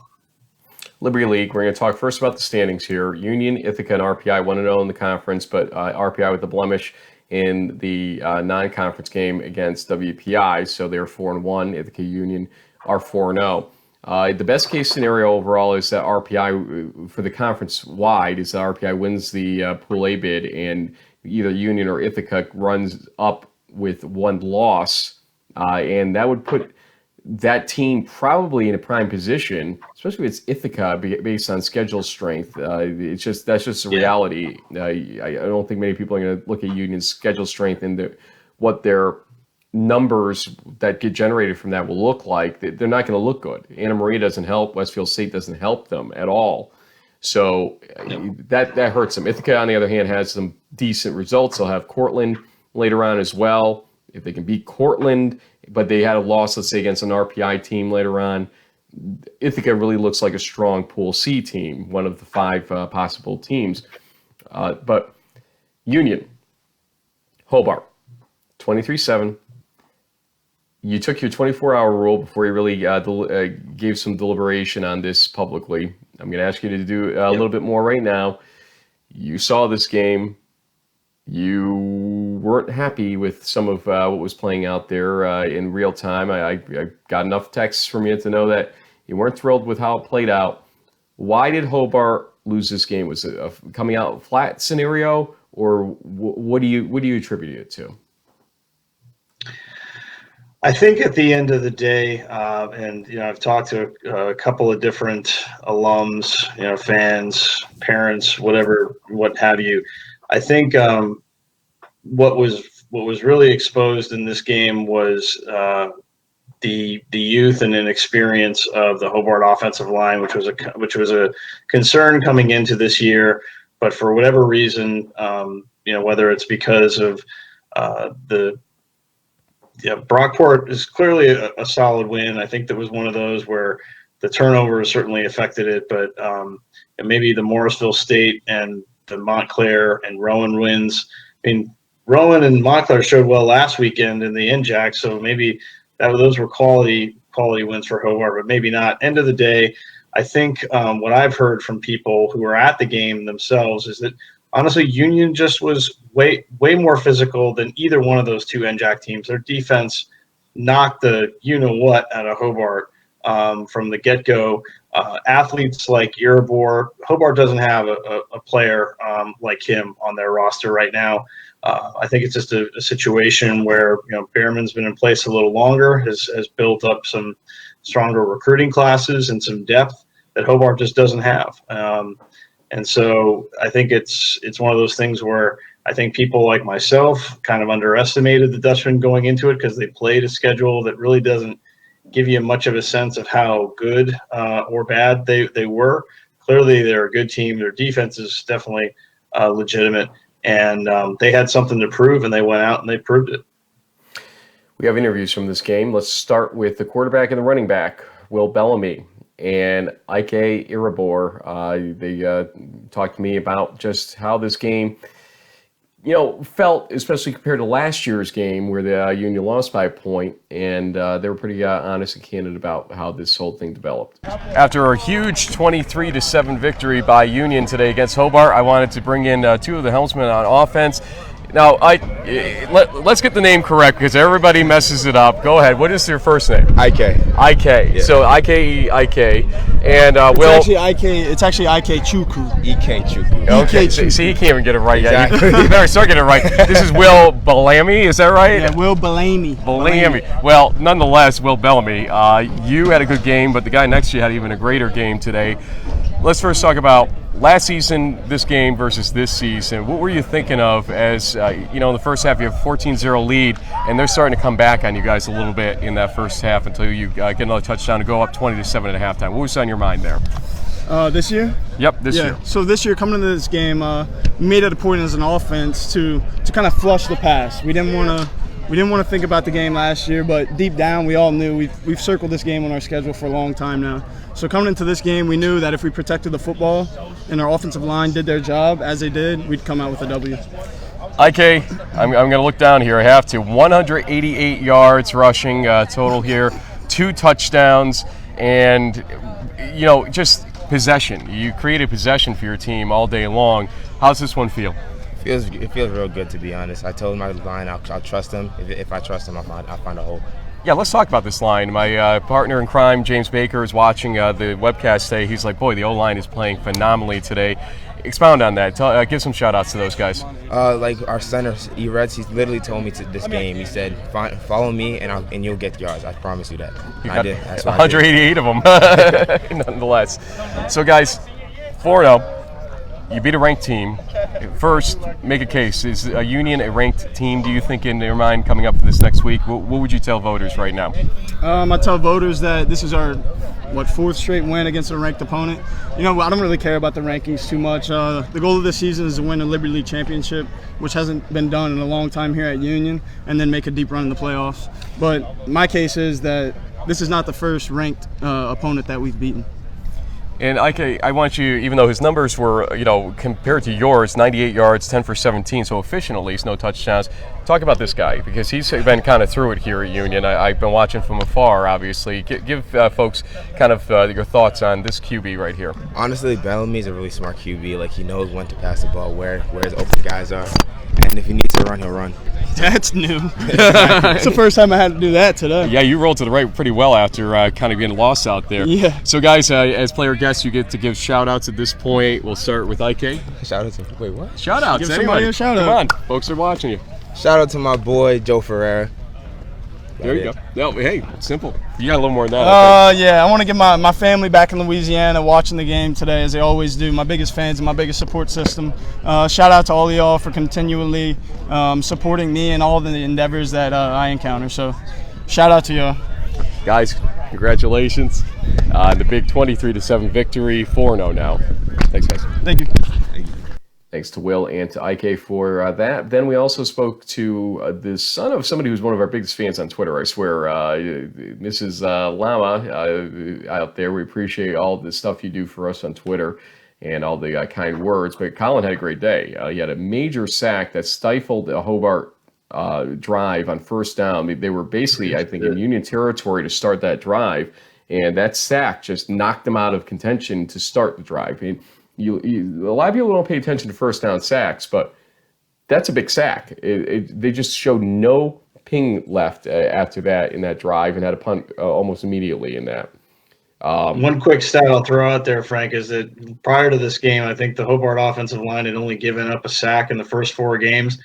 Liberty League. We're going to talk first about the standings here. Union, Ithaca, and RPI 1-0 in the conference, but RPI with the blemish in the non-conference game against WPI, so they're 4-1. Ithaca Union are 4-0. The best case scenario overall is that RPI, for the conference wide, is that RPI wins the Pool A bid, and either Union or Ithaca runs up with one loss, and that would put that team probably in a prime position, especially if it's Ithaca based on schedule strength. That's just a reality. I don't think many people are going to look at Union's schedule strength and what their numbers that get generated from that will look like. They're not going to look good. Anna Maria doesn't help. Westfield State doesn't help them at all. So that hurts them. Ithaca, on the other hand, has some decent results. They'll have Cortland later on as well. If they can beat Cortland, but they had a loss, let's say, against an RPI team later on, Ithaca really looks like a strong Pool C team, one of the 5 possible teams. But Union, Hobart, 23-7. You took your 24-hour rule before you really gave some deliberation on this publicly. I'm going to ask you to do a little bit more right now. You saw this game. You weren't happy with some of what was playing out there in real time. I got enough texts from you to know that you weren't thrilled with how it played out. Why did Hobart lose this game? Was it a coming out flat scenario, or what do you attribute it to? I think at the end of the day, and I've talked to a couple of different alums, fans, parents, what have you. I think what was really exposed in this game was the youth and inexperience of the Hobart offensive line, which was a concern coming into this year. But for whatever reason, whether it's because of Brockport is clearly a solid win. I think that was one of those where the turnovers certainly affected it, but maybe the Morrisville State and the Montclair and Rowan wins. I mean, Rowan and Montclair showed well last weekend in the NJAC, so maybe those were quality wins for Hobart, but maybe not. End of the day, I think what I've heard from people who were at the game themselves is that honestly, Union just was way more physical than either one of those two NJAC teams. Their defense knocked the you-know-what out of Hobart from the get-go. Athletes like Irabor, Hobart doesn't have a player like him on their roster right now. I think it's just a situation where Behrman's been in place a little longer, has built up some stronger recruiting classes and some depth that Hobart just doesn't have. And so I think it's one of those things where I think people like myself kind of underestimated the Dutchmen going into it because they played a schedule that really doesn't give you much of a sense of how good or bad they were. Clearly, they're a good team. Their defense is definitely legitimate, and they had something to prove, and they went out and they proved it. We have interviews from this game. Let's start with the quarterback and the running back, Will Bellamy and Ike Irabor. They talked to me about just how this game, felt, especially compared to last year's game where the Union lost by a point, and they were pretty honest and candid about how this whole thing developed. After a huge 23-7 victory by Union today against Hobart, I wanted to bring in two of the helmsmen on offense. Now, let's get the name correct because everybody messes it up. Go ahead. What is your first name? IK. Yeah. So IK. And Will. It's actually IK Chukwu. EK Chukwu. Okay. See, he can't even get it right yet. You better start getting it right. This is Will Bellamy. Is that right? Yeah, Will Bellamy. Well, nonetheless, Will Bellamy. You had a good game, but the guy next to you had even a greater game today. Let's first talk about last season, this game versus this season. What were you thinking of as, in the first half you have a 14-0 lead, and they're starting to come back on you guys a little bit in that first half until you get another touchdown to go up 20-7 at halftime. What was on your mind there? This year? Yep, this year. So this year, coming into this game, we made it a point as an offense to kind of flush the pass. We didn't want to think about the game last year, but deep down we all knew we've circled this game on our schedule for a long time now. So coming into this game, we knew that if we protected the football and our offensive line did their job as they did, we'd come out with a W. IK, I'm going to look down here. I have to. 188 yards rushing total here, 2 touchdowns, and just possession. You created possession for your team all day long. How's this one feel? It feels real good, to be honest. I told my line I'll trust him. If I trust him, I'll find a hole. Yeah, let's talk about this line. My partner in crime, James Baker, is watching the webcast today. He's like, boy, the O-line is playing phenomenally today. Expound on that. Give some shout-outs to those guys. Like our center, E-Reds, he literally told me this game. He said, follow me and you'll get yards. I promise you that. I did. That's 188 of them, nonetheless. So, guys, 4-0. You beat a ranked team. First, make a case. Is Union a ranked team, do you think, in your mind, coming up this next week? What would you tell voters right now? I tell voters that this is our, 4th straight win against a ranked opponent. I don't really care about the rankings too much. The goal of this season is to win a Liberty League championship, which hasn't been done in a long time here at Union, and then make a deep run in the playoffs. But my case is that this is not the first ranked opponent that we've beaten. And I want you, even though his numbers were, compared to yours, 98 yards, 10 for 17, so efficient at least, no touchdowns. Talk about this guy, because he's been kind of through it here at Union. I've been watching from afar, obviously. Give folks kind of your thoughts on this QB right here. Honestly, Bellamy's a really smart QB. Like, he knows when to pass the ball, where his open guys are, and if he needs to run, he'll run. That's new. It's the first time I had to do that today. Yeah, you rolled to the right pretty well after kind of getting lost out there. Yeah. So, guys, as player guests, you get to give shout-outs at this point. We'll start with IK. Shout out to wait what? Shout-outs. Give somebody a shout-out. Come on, folks are watching you. Shout out to my boy Joe Ferreira. There you go. No, hey, simple. You got a little more than that. I think. Yeah, I want to get my family back in Louisiana watching the game today, as they always do. My biggest fans and my biggest support system. Shout out to all of y'all for continually supporting me and all the endeavors that I encounter. So, shout out to y'all. Guys, congratulations on the big 23-7 victory, 4-0 now. Thanks, guys. Thank you. Thanks to Will and to IK for that. Then we also spoke to the son of somebody who's one of our biggest fans on Twitter, I swear, Mrs. Lama out there. We appreciate all the stuff you do for us on Twitter and all the kind words. But Colin had a great day. He had a major sack that stifled a Hobart drive on first down. They were basically, I think, in Union territory to start that drive, and that sack just knocked them out of contention to start the drive. I mean, a lot of people don't pay attention to first down sacks, but that's a big sack. They just showed no ping left after that in that drive and had a punt almost immediately in that. One quick stat I'll throw out there, Frank, is that prior to this game, I think the Hobart offensive line had only given up a sack in the first 4 games.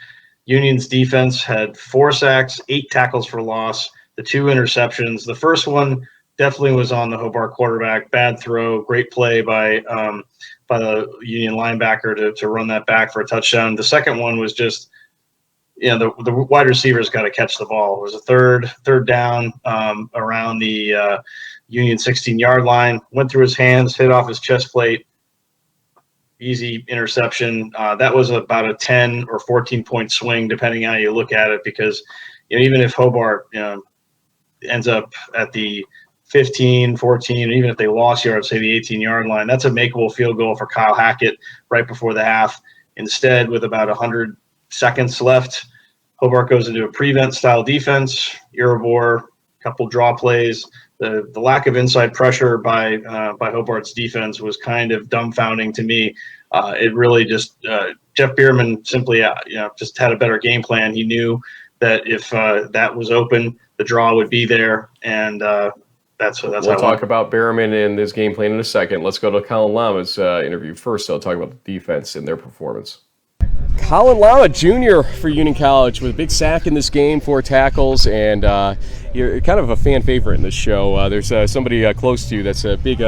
Union's defense had 4 sacks, 8 tackles for loss, the 2 interceptions. The first one definitely was on the Hobart quarterback. Bad throw, great play by the Union linebacker to run that back for a touchdown. The second one was just, the wide receiver's got to catch the ball. It was a third down around the Union 16-yard line. Went through his hands, hit off his chest plate. Easy interception. That was about a 10 or 14-point swing, depending how you look at it, because even if Hobart ends up at the 15, 14, even if they lost yards, say the 18-yard line, that's a makeable field goal for Kyle Hackett right before the half. Instead, with about 100 seconds left, Hobart goes into a prevent-style defense. Irabor, a couple draw plays. The lack of inside pressure by Hobart's defense was kind of dumbfounding to me. It really just Jeff Behrman simply just had a better game plan. He knew that if that was open, the draw would be there, and that's we'll talk about Behrman and this game plan in a second. Let's go to Colin Lama's interview first. I'll talk about the defense and their performance. Colin Lama, junior for Union College, with a big sack in this game, 4 tackles, and you're kind of a fan favorite in this show. There's somebody close to you that's a big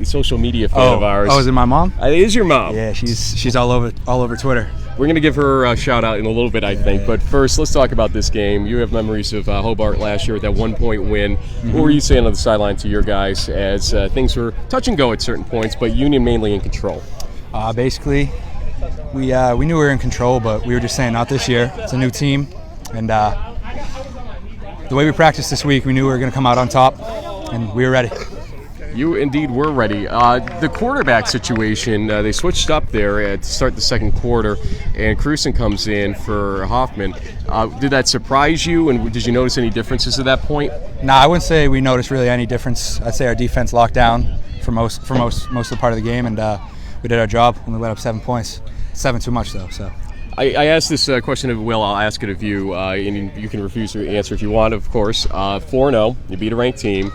social media fan of ours. Oh, is it my mom? It is your mom. Yeah, she's all over Twitter. We're going to give her a shout-out in a little bit, I think. But first, let's talk about this game. You have memories of Hobart last year with that 1-point win. Mm-hmm. What were you saying on the sideline to your guys as things were touch and go at certain points, but Union mainly in control? Basically, we knew we were in control, but we were just saying not this year. It's a new team, and the way we practiced this week, we knew we were going to come out on top, and we were ready. You indeed were ready. The quarterback situation, they switched up there to start the second quarter, and Cruson comes in for Hoffman. Did that surprise you, and did you notice any differences at that point? Nah, I wouldn't say we noticed really any difference. I'd say our defense locked down for most of the part of the game, and we did our job when we let up 7 points. 7 too much, though, so. I asked this question of Will. I'll ask it of you, and you can refuse to answer if you want, of course. 4-0, you beat a ranked team.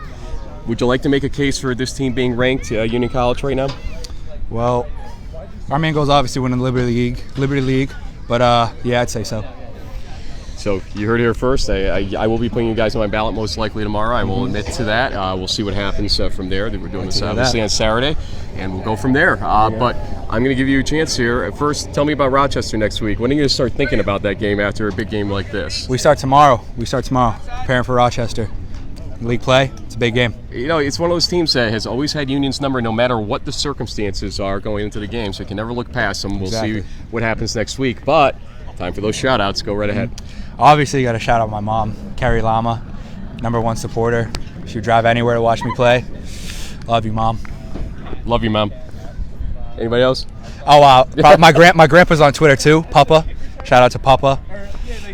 Would you like to make a case for this team being ranked Union College right now? Well, our main goal is obviously winning the Liberty League, but yeah, I'd say so. So you heard it here first. I will be putting you guys on my ballot most likely tomorrow. I will admit to that. We'll see what happens from there. We're doing this obviously on Saturday, and we'll go from there. But I'm going to give you a chance here. First, tell me about Rochester next week. When are you going to start thinking about that game after a big game like this? We start tomorrow. Preparing for Rochester. League play, it's a big game. It's one of those teams that has always had Union's number no matter what the circumstances are going into the game, so you can never look past them. We'll see what happens next week, but time for those shout-outs. Go right ahead. Obviously, you got to shout out my mom, Carrie Lama, #1 supporter. She would drive anywhere to watch me play. Love you, Mom. Love you, Mom. Anybody else? Oh, my grandpa's on Twitter too, Papa. Shout out to Papa.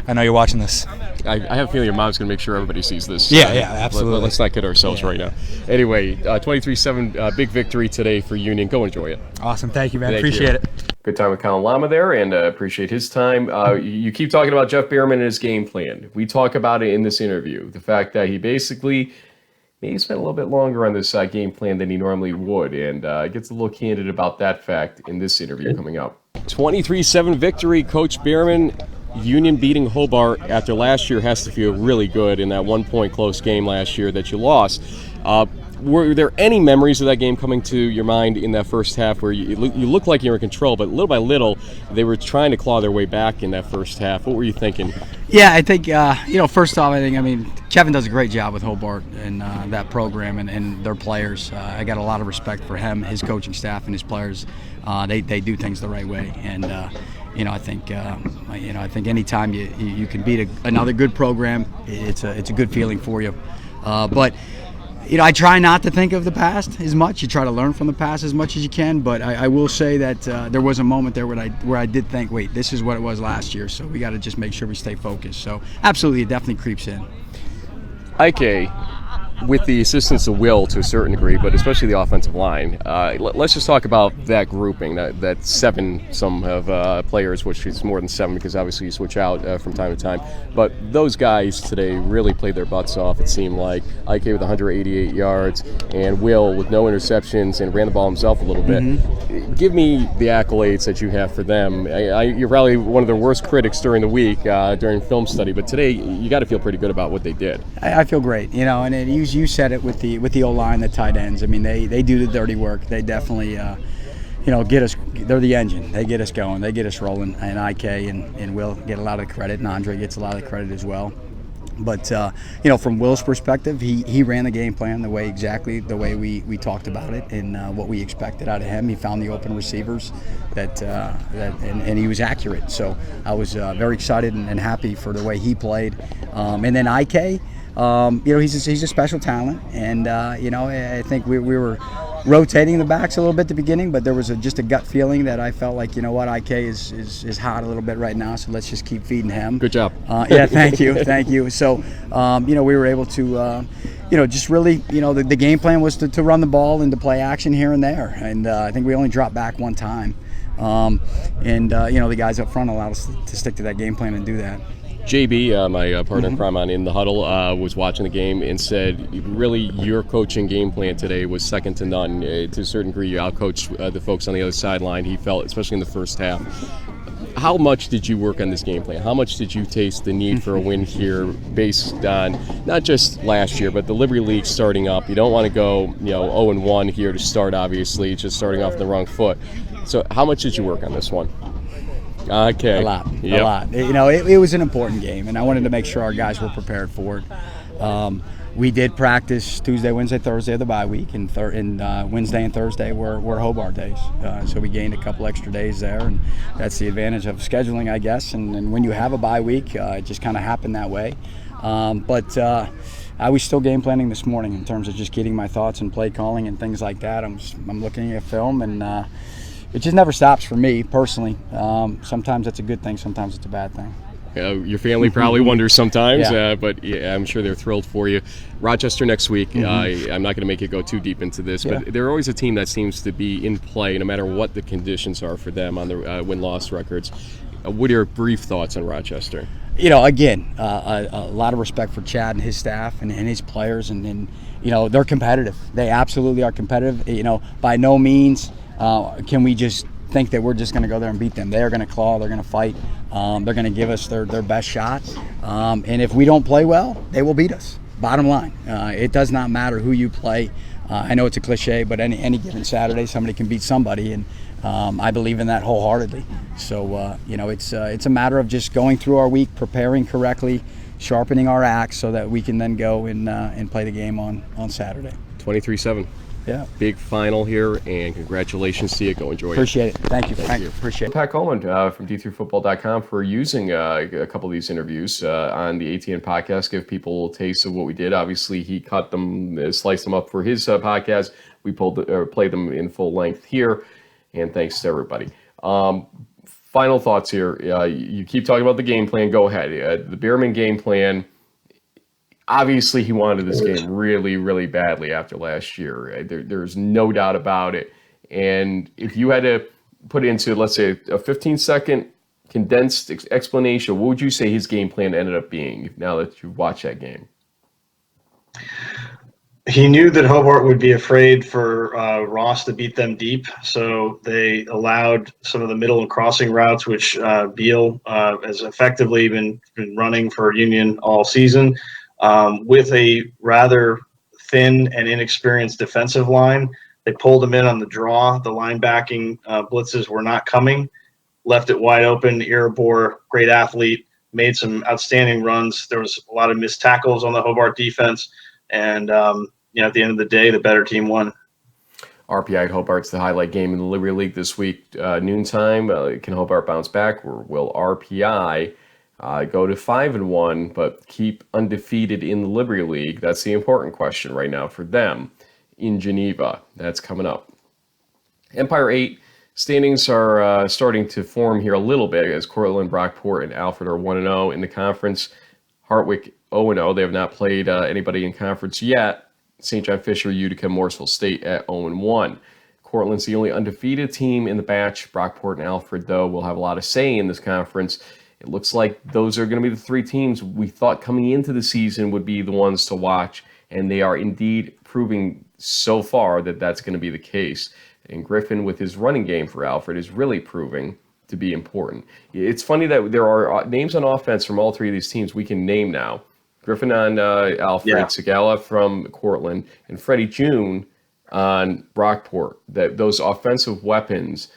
I know you're watching this. I have a feeling your mom's going to make sure everybody sees this. Yeah, absolutely. Let's not kid ourselves right now. Anyway, 23-7, big victory today for Union. Go enjoy it. Awesome. Thank you, man. Appreciate it. Good time with Colin Lama there, and appreciate his time. You keep talking about Jeff Behrman and his game plan. We talk about it in this interview, the fact that he basically maybe spent a little bit longer on this game plan than he normally would, and gets a little candid about that fact in this interview coming up. 23-7 victory, Coach Behrman. Union beating Hobart after last year has to feel really good in that 1-point close game last year that you lost. Were there any memories of that game coming to your mind in that first half where you looked like you were in control, but little by little they were trying to claw their way back in that first half? What were you thinking? Yeah, I think, first off, Kevin does a great job with Hobart and that program and their players. I got a lot of respect for him, his coaching staff, and his players. They do things the right way. And, I think anytime you can beat another good program, it's a good feeling for you. But I try not to think of the past as much. You try to learn from the past as much as you can. But I will say that there was a moment there where I did think, wait, this is what it was last year. So we got to just make sure we stay focused. So absolutely, it definitely creeps in. Ike, with the assistance of Will to a certain degree, but especially the offensive line, let's just talk about that grouping, that seven some of players, which is more than seven because obviously you switch out from time to time. But those guys today really played their butts off, it seemed like. Ike with 188 yards and Will with no interceptions and ran the ball himself a little bit. Mm-hmm. Give me the accolades that you have for them. You're probably one of their worst critics during the week during film study, but today you got to feel pretty good about what they did. I feel great, and you said it with the O-line, the tight ends. They do the dirty work. They definitely, get us. They're the engine. They get us going. They get us rolling. And IK and Will get a lot of the credit, and Andre gets a lot of the credit as well. But from Will's perspective, he ran the game plan exactly the way we talked about it and what we expected out of him. He found the open receivers and he was accurate. So I was very excited and happy for the way he played. And then IK. He's a special talent, and I think we were rotating the backs a little bit at the beginning, but there was just a gut feeling that I felt like, IK is hot a little bit right now, so let's just keep feeding him. Good job. Yeah, thank you. So, we were able to, just really, the game plan was to run the ball and to play action here and there, and I think we only dropped back one time, the guys up front allowed us to stick to that game plan and do that. JB, my partner in crime in the Huddle, was watching the game and said, really, your coaching game plan today was second to none. To a certain degree, you outcoached the folks on the other sideline, he felt, especially in the first half. How much did you work on this game plan? How much did you taste the need for a win here based on not just last year, but the Liberty League starting up? You don't want to go 0-1 here to start, obviously, just starting off on the wrong foot. So how much did you work on this one? Okay. A lot. It was an important game, and I wanted to make sure our guys were prepared for it. We did practice Tuesday, Wednesday, Thursday of the bye week, and Wednesday and Thursday were Hobart days. So we gained a couple extra days there, and that's the advantage of scheduling, I guess. And when you have a bye week, it just kind of happened that way. But I was still game planning this morning in terms of just getting my thoughts and play calling and things like that. I'm looking at film, and it just never stops for me personally. Sometimes it's a good thing, sometimes it's a bad thing. Your family probably wonders sometimes, yeah. But I'm sure they're thrilled for you. Rochester next week. I'm not going to make it go too deep into this, but they're always a team that seems to be in play no matter what the conditions are for them on the win-loss records. What are your brief thoughts on Rochester? Again, a lot of respect for Chad and his staff and his players, and they're competitive. They absolutely are competitive. By no means can we just think that we're just going to go there and beat them. They're going to claw. They're going to fight. They're going to give us their best shot. And if we don't play well, they will beat us. Bottom line, it does not matter who you play. I know it's a cliche, but any given Saturday, somebody can beat somebody, and I believe in that wholeheartedly. So it's a matter of just going through our week, preparing correctly, sharpening our axe, so that we can then go and play the game on Saturday. 23-7. Yeah. Big final here, and congratulations to you. Go enjoy it. Appreciate it. Thank you, Frank. Appreciate it. Pat Colin from D3FB.com for using a couple of these interviews on the ATN podcast, give people a taste of what we did. Obviously, he cut them, sliced them up for his podcast. We played them in full length here, and thanks to everybody. Final thoughts here. You keep talking about the game plan. Go ahead. The Behrman game plan. Obviously, he wanted this game really, really badly after last year. There's no doubt about it. And if you had to put it into, let's say, a 15-second condensed explanation, what would you say his game plan ended up being now that you've watched that game? He knew that Hobart would be afraid for Ross to beat them deep, so they allowed some of the middle and crossing routes, which Beal has effectively been running for Union all season, with a rather thin and inexperienced defensive line. They pulled him in on the draw. The linebacking blitzes were not coming, left it wide open. Irabor, great athlete, made some outstanding runs. There was a lot of missed tackles on the Hobart defense, and at the end of the day, the better team won. RPI at Hobart's the highlight game in the Liberty League this week, noontime. Can Hobart bounce back, or will RPI go to 5-1, but keep undefeated in the Liberty League? That's the important question right now for them in Geneva. That's coming up. Empire 8 standings are starting to form here a little bit as Cortland, Brockport, and Alfred are 1-0 in the conference. Hartwick 0-0. They have not played anybody in conference yet. St. John Fisher, Utica, Morrisville State at 0-1. Cortland's the only undefeated team in the batch. Brockport and Alfred, though, will have a lot of say in this conference. It looks like those are going to be the three teams we thought coming into the season would be the ones to watch, and they are indeed proving so far that that's going to be the case. And Griffin, with his running game for Alfred, is really proving to be important. It's funny that there are names on offense from all three of these teams we can name now. Griffin on Alfred, Segala from Cortland, and Freddie June on Brockport. That those offensive weapons,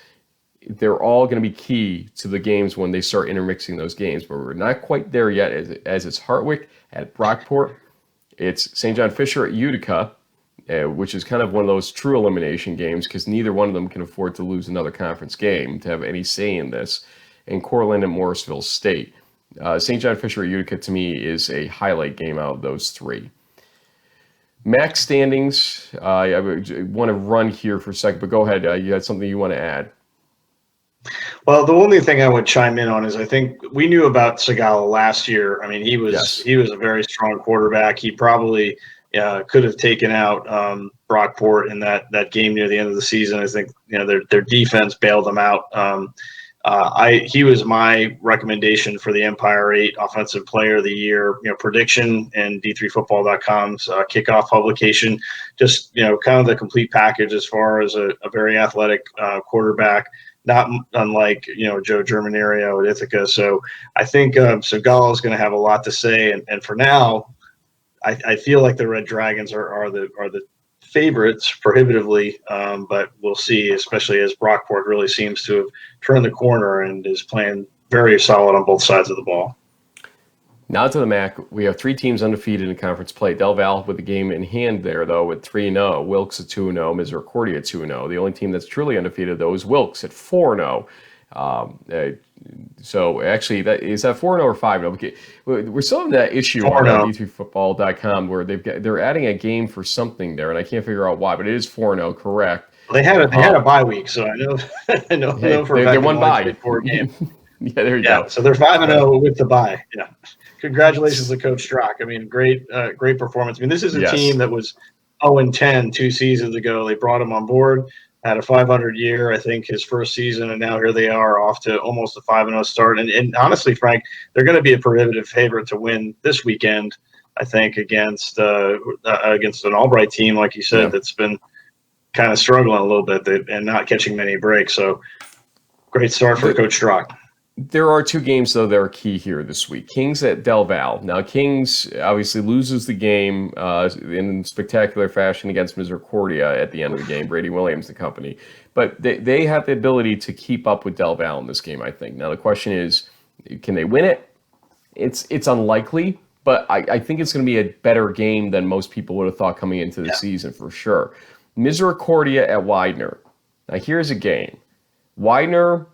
they're all going to be key to the games when they start intermixing those games. But we're not quite there yet, as it's Hartwick at Brockport. It's St. John Fisher at Utica, which is kind of one of those true elimination games because neither one of them can afford to lose another conference game to have any say in this. And Cortland and Morrisville State. St. John Fisher at Utica, to me, is a highlight game out of those three. MAC standings, I want to run here for a second, but go ahead. You had something you want to add? Well, the only thing I would chime in on is I think we knew about Segala last year. I mean, he was a very strong quarterback. He probably could have taken out Brockport in that game near the end of the season. I think their defense bailed them out. He was my recommendation for the Empire 8 Offensive Player of the Year, prediction, and D3Football.com's kickoff publication. Just kind of the complete package as far as a very athletic quarterback, not unlike Joe Germinario at Ithaca. So I think Segala is going to have a lot to say. And for now, I feel like the Red Dragons are the favorites prohibitively, but we'll see, especially as Brockport really seems to have turned the corner and is playing very solid on both sides of the ball. Now to the MAC, we have three teams undefeated in conference play. Del Val with a game in hand there, though, with 3-0. Wilkes at 2-0, Misericordia at 2-0. The only team that's truly undefeated, though, is Wilkes at 4-0. So actually, is that 4-0 or 5-0? Okay. We're still in that issue on D3Football.com where they're adding a game for something there, and I can't figure out why, but it is 4-0, correct? They had a bye week, so I know for a fact they won bye. Yeah, there you go. So they're 5-0 with the bye. Yeah, congratulations to Coach Strock. I mean, great performance. I mean, this is a team that was 0-10 2 seasons ago. They brought him on board. Had a 500 year, I think, his first season, and now here they are off to almost a 5-0 start. And honestly, Frank, they're going to be a prohibitive favorite to win this weekend, I think, against an Albright team, like you said, that's been kind of struggling a little bit and not catching many breaks. So great start for Coach Strock. There are two games, though, that are key here this week. Kings at Del Val. Now, Kings obviously loses the game in spectacular fashion against Misericordia at the end of the game, Brady Williams and company. But they have the ability to keep up with Del Val in this game, I think. Now, the question is, can they win it? It's unlikely, but I think it's going to be a better game than most people would have thought coming into the season, for sure. Misericordia at Widener. Now, here's a game. Widener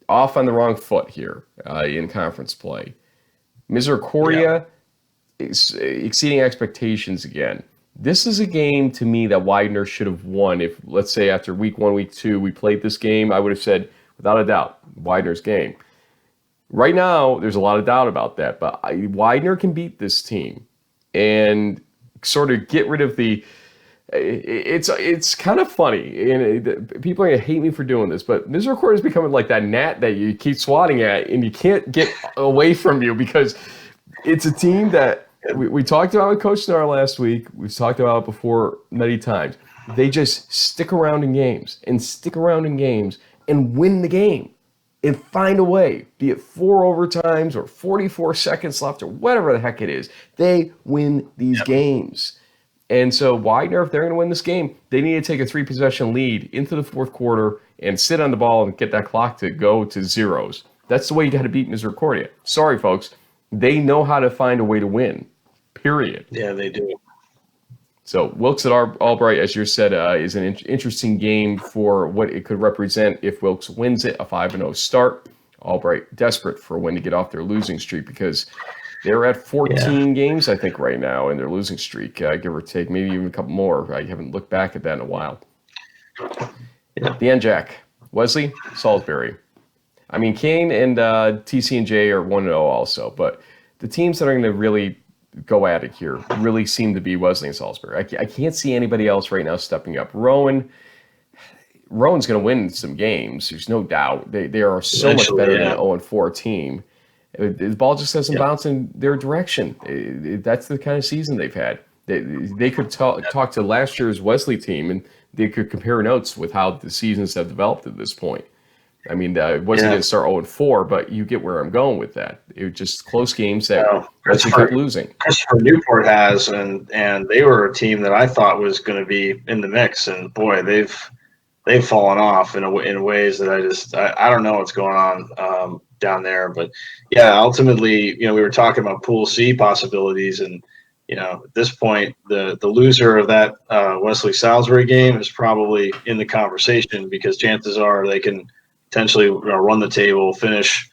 off on the wrong foot here in conference play. Misericordia is exceeding expectations again. This is a game, to me, that Widener should have won. If, let's say, after week 1, week 2, we played this game, I would have said, without a doubt, Widener's game. Right now, there's a lot of doubt about that, but Widener can beat this team and sort of get rid of the It's kind of funny, and people are gonna hate me for doing this, but misericordia is becoming like that gnat that you keep swatting at, and you can't get away from you because it's a team that we talked about with Coach Snar last week. We've talked about it before many times. They just stick around in games and win the game and find a way, be it 4 overtimes or 44 seconds left or whatever the heck it is. They win these games. And so Widener, if they're going to win this game, they need to take a 3-possession lead into the fourth quarter and sit on the ball and get that clock to go to zeros. That's the way you got to beat Misericordia. Sorry, folks. They know how to find a way to win, period. Yeah, they do. So Wilkes at Albright, as you said, is an interesting game for what it could represent if Wilkes wins it, a 5-0 start. Albright desperate for a win to get off their losing streak because they're at 14 games, I think, right now in their losing streak, give or take, maybe even a couple more. I haven't looked back at that in a while. Yeah. The NJAC, Wesley, Salisbury. I mean, Kane and TC&J are 1-0 also, but the teams that are going to really go at it here really seem to be Wesley and Salisbury. I can't see anybody else right now stepping up. Rowan's going to win some games. There's no doubt. They are so much better than an 0-4 team. The ball just doesn't bounce in their direction. That's the kind of season they've had. They could talk to last year's Wesley team, and they could compare notes with how the seasons have developed at this point. I mean, Wesley didn't start 0-4, but you get where I'm going with that. It was just close games that Wesley kept losing. Christopher Newport has, and they were a team that I thought was going to be in the mix, and boy, they've fallen off in ways that I don't know what's going on down there. But yeah, ultimately, we were talking about Pool C possibilities, and at this point, the loser of that Wesley Salisbury game is probably in the conversation because chances are they can potentially run the table, finish.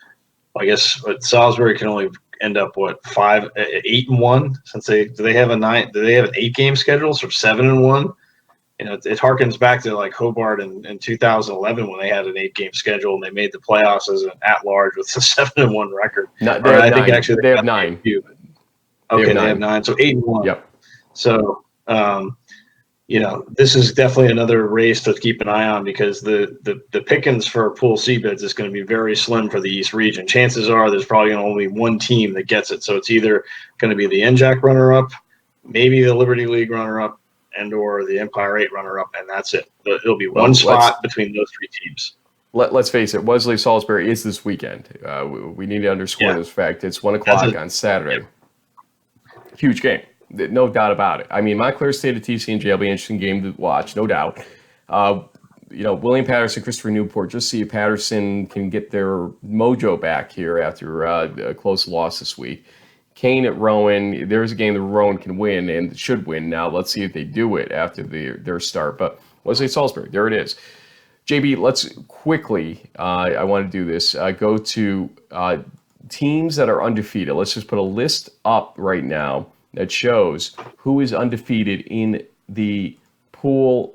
I guess Salisbury can only end up 8-1 since do they have an 8-game schedule, so 7-1. It harkens back to like Hobart in 2011 when they had an 8-game schedule and they made the playoffs as an at-large with a 7-1 record. No, they have 9. Okay, they have 9, so 8-1. Yep. So, this is definitely another race to keep an eye on because the pickings for Pool C bids is going to be very slim for the East region. Chances are there's probably only one team that gets it. So it's either going to be the NJAC runner-up, maybe the Liberty League runner-up, and or the Empire 8 runner-up, and that's it. It'll be one spot between those 3 teams. Let's face it, Wesley Salisbury is this weekend. We need to underscore this fact. It's 1 o'clock on Saturday. Huge game. No doubt about it. I mean, Montclair State at TC&J will be an interesting game to watch, no doubt. William Patterson, Christopher Newport, just see if Patterson can get their mojo back here after a close loss this week. Kane at Rowan, there's a game that Rowan can win and should win. Now, let's see if they do it after their start. But Wesley Salisbury, there it is. JB, let's quickly, I want to do this, go to teams that are undefeated. Let's just put a list up right now that shows who is undefeated in the Pool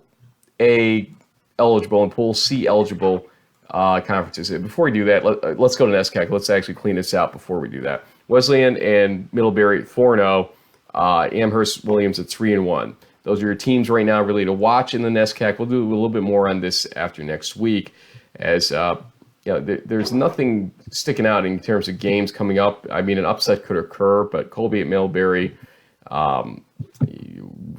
A eligible and Pool C eligible conferences. Before we do that, let's go to NESCAC. Let's actually clean this out before we do that. Wesleyan and Middlebury 4-0. Amherst Williams at 3-1. Those are your teams right now really to watch in the NESCAC. We'll do a little bit more on this after next week as there's nothing sticking out in terms of games coming up. I mean, an upset could occur, but Colby at Middlebury,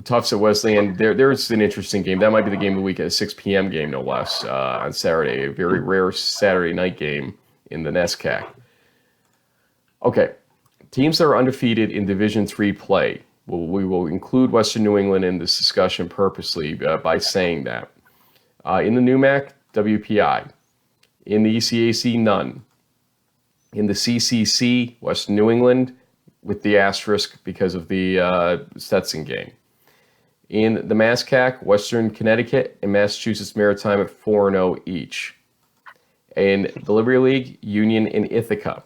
Tufts at Wesleyan, there's an interesting game. That might be the game of the week, a 6 p.m. game, no less, on Saturday, a very rare Saturday night game in the NESCAC. Okay, teams that are undefeated in Division III play. We will include Western New England in this discussion purposely by saying that. In the NEWMAC, WPI. In the ECAC, none. In the CCC, Western New England, with the asterisk because of the Stetson game. In the MASCAC, Western Connecticut and Massachusetts Maritime at 4-0 each. In the Liberty League, Union and Ithaca.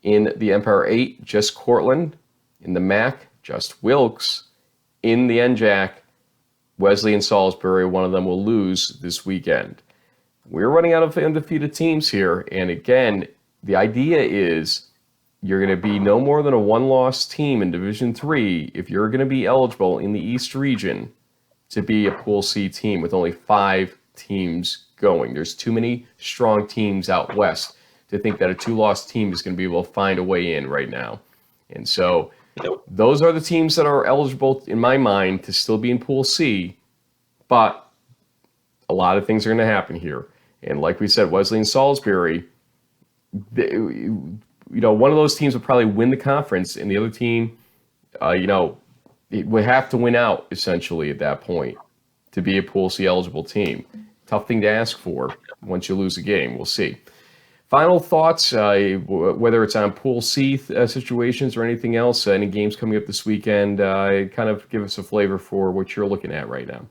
In the Empire 8, just Cortland. In the MAC, just Wilkes. In the NJAC, Wesley and Salisbury, one of them will lose this weekend. We're running out of undefeated teams here, and again, the idea is you're going to be no more than a one-loss team in Division III if you're going to be eligible in the East region to be a Pool C team with only 5 teams going. There's too many strong teams out west to think that a 2-loss team is going to be able to find a way in right now. And so those are the teams that are eligible, in my mind, to still be in Pool C, but a lot of things are going to happen here. And like we said, Wesley and Salisbury, one of those teams would probably win the conference, and the other team, it would have to win out, essentially, at that point to be a Pool C eligible team. Tough thing to ask for once you lose a game. We'll see. Final thoughts, whether it's on Pool C situations or anything else, any games coming up this weekend, kind of give us a flavor for what you're looking at right now.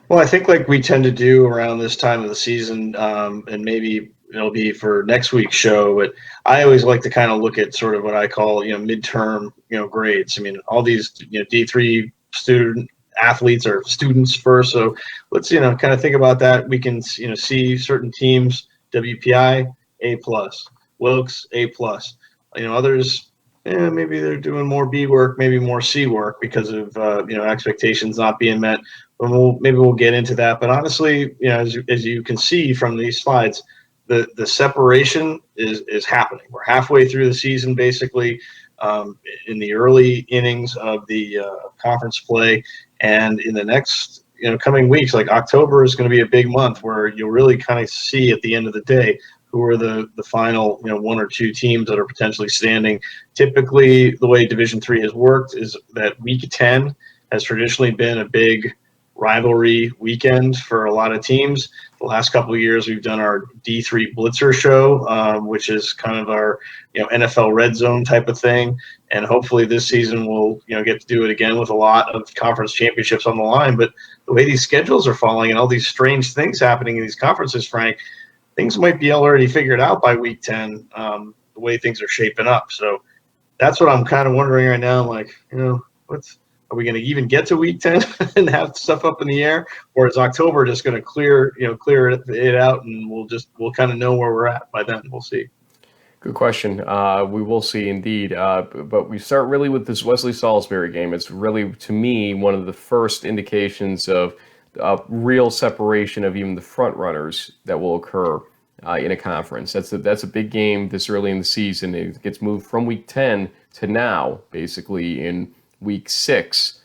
Well, I think like we tend to do around this time of the season, and maybe it'll be for next week's show, but I always like to kind of look at sort of what I call, midterm, grades. I mean, all these, D3 student athletes are students first. So let's, kind of think about that. We can, see certain teams, WPI, A+, Wilkes, A+. Others, maybe they're doing more B work, maybe more C work because of, expectations not being met. But maybe we'll get into that. But honestly, as you can see from these slides, the separation is happening. We're halfway through the season, basically, in the early innings of the conference play. And in the next, coming weeks, like October is going to be a big month where you'll really kind of see at the end of the day who are the final, 1 or 2 teams that are potentially standing. Typically, the way Division III has worked is that Week 10 has traditionally been a big rivalry weekend for a lot of teams. The last couple of years, we've done our D3 Blitzer show, which is kind of our NFL red zone type of thing. And hopefully this season we'll get to do it again with a lot of conference championships on the line. But the way these schedules are falling and all these strange things happening in these conferences, Frank, things might be already figured out by Week 10, the way things are shaping up. So that's what I'm kind of wondering right now. Like, are we going to even get to Week 10 and have stuff up in the air, or is October just going to clear it out, and we'll kind of know where we're at by then? We'll see. Good question. We will see indeed. But we start really with this Wesley Salisbury game. It's really, to me, one of the first indications of real separation of even the front runners that will occur in a conference. That's a big game this early in the season. It gets moved from Week 10 to now, basically in Week 6,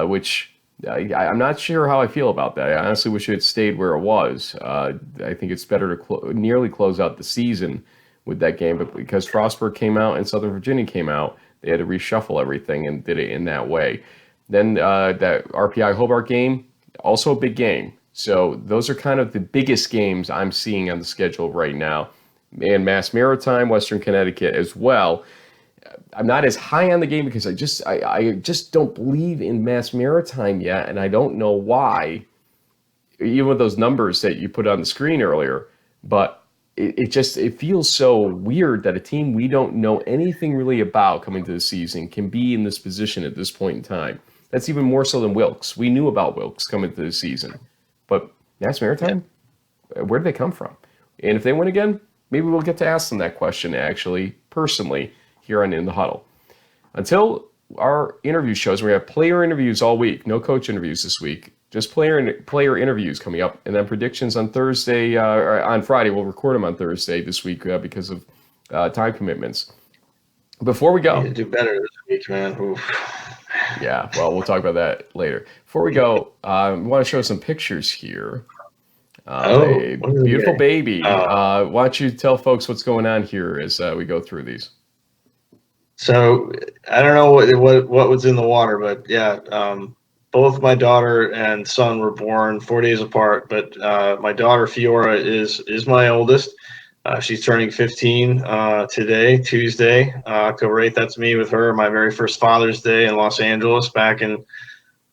which I'm not sure how I feel about that. I honestly wish it had stayed where it was. I think it's better to nearly close out the season with that game, but because Frostburg came out and Southern Virginia came out, they had to reshuffle everything and did it in that way. Then that RPI Hobart game, also a big game. So those are kind of the biggest games I'm seeing on the schedule right now. And Mass Maritime, Western Connecticut as well. I'm not as high on the game because I just don't believe in Mass Maritime yet, and I don't know why, even with those numbers that you put on the screen earlier. But it feels so weird that a team we don't know anything really about coming to the season can be in this position at this point in time. That's even more so than Wilkes. We knew about Wilkes coming to the season, but Mass Maritime, where did they come from? And if they win again, maybe we'll get to ask them that question actually, personally, here on In the Huddle. Until our interview shows, we have player interviews all week. No coach interviews this week. Just player interviews coming up, and then predictions on Thursday or on Friday. We'll record them on Thursday this week because of time commitments. Before we go, you do better this week, man. Oof. Yeah, well, we'll talk about that later. Before we go, I want to show some pictures here. A beautiful baby. Why don't you tell folks what's going on here as we go through these? So I don't know what was in the water, but yeah, both my daughter and son were born 4 days apart. But my daughter Fiora is my oldest. She's turning 15 today, Tuesday, October 8th. That's me with her. My very first Father's Day in Los Angeles back in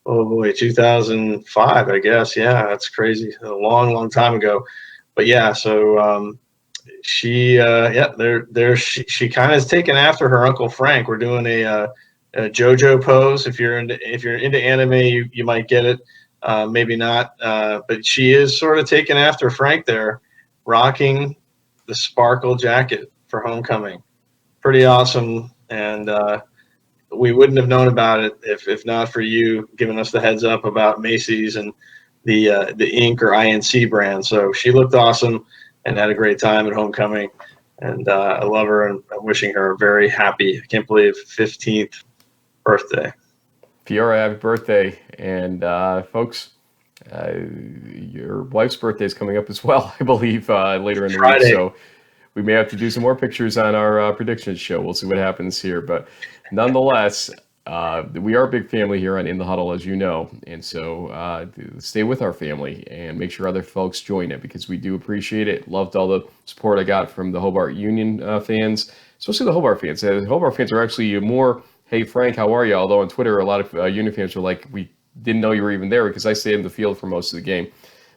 2005, I guess. Yeah, that's crazy. A long, long time ago. But yeah, so she kind of is taken after her Uncle Frank. We're doing a JoJo pose. If you're into anime, you might get it. Maybe not. But she is sort of taken after Frank there, rocking the sparkle jacket for homecoming. Pretty awesome. And we wouldn't have known about it if not for you giving us the heads up about Macy's and the Inc. or INC brand. So she looked awesome and had a great time at homecoming. And I love her, and I'm wishing her a very happy, I can't believe, 15th birthday. Fiora, happy birthday. And folks, your wife's birthday is coming up as well, I believe, later in the Friday. week. So we may have to do some more pictures on our predictions show. We'll see what happens here. But nonetheless, we are a big family here on In the Huddle, as you know. And so stay with our family and make sure other folks join it, because we do appreciate it. Loved all the support I got from the Hobart Union fans, especially the Hobart fans. The Hobart fans are actually more, hey, Frank, how are you? Although on Twitter, a lot of Union fans are like, we didn't know you were even there, because I stayed in the field for most of the game.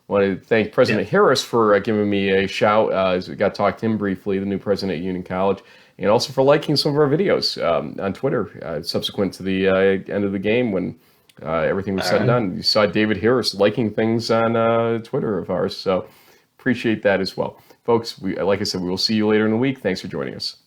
I want to thank President Harris for giving me a shout as we got to talk to him briefly, the new president at Union College, and also for liking some of our videos on Twitter subsequent to the end of the game when everything was said and done. You saw David Harris liking things on Twitter of ours, so appreciate that as well. Folks, like I said, we will see you later in the week. Thanks for joining us.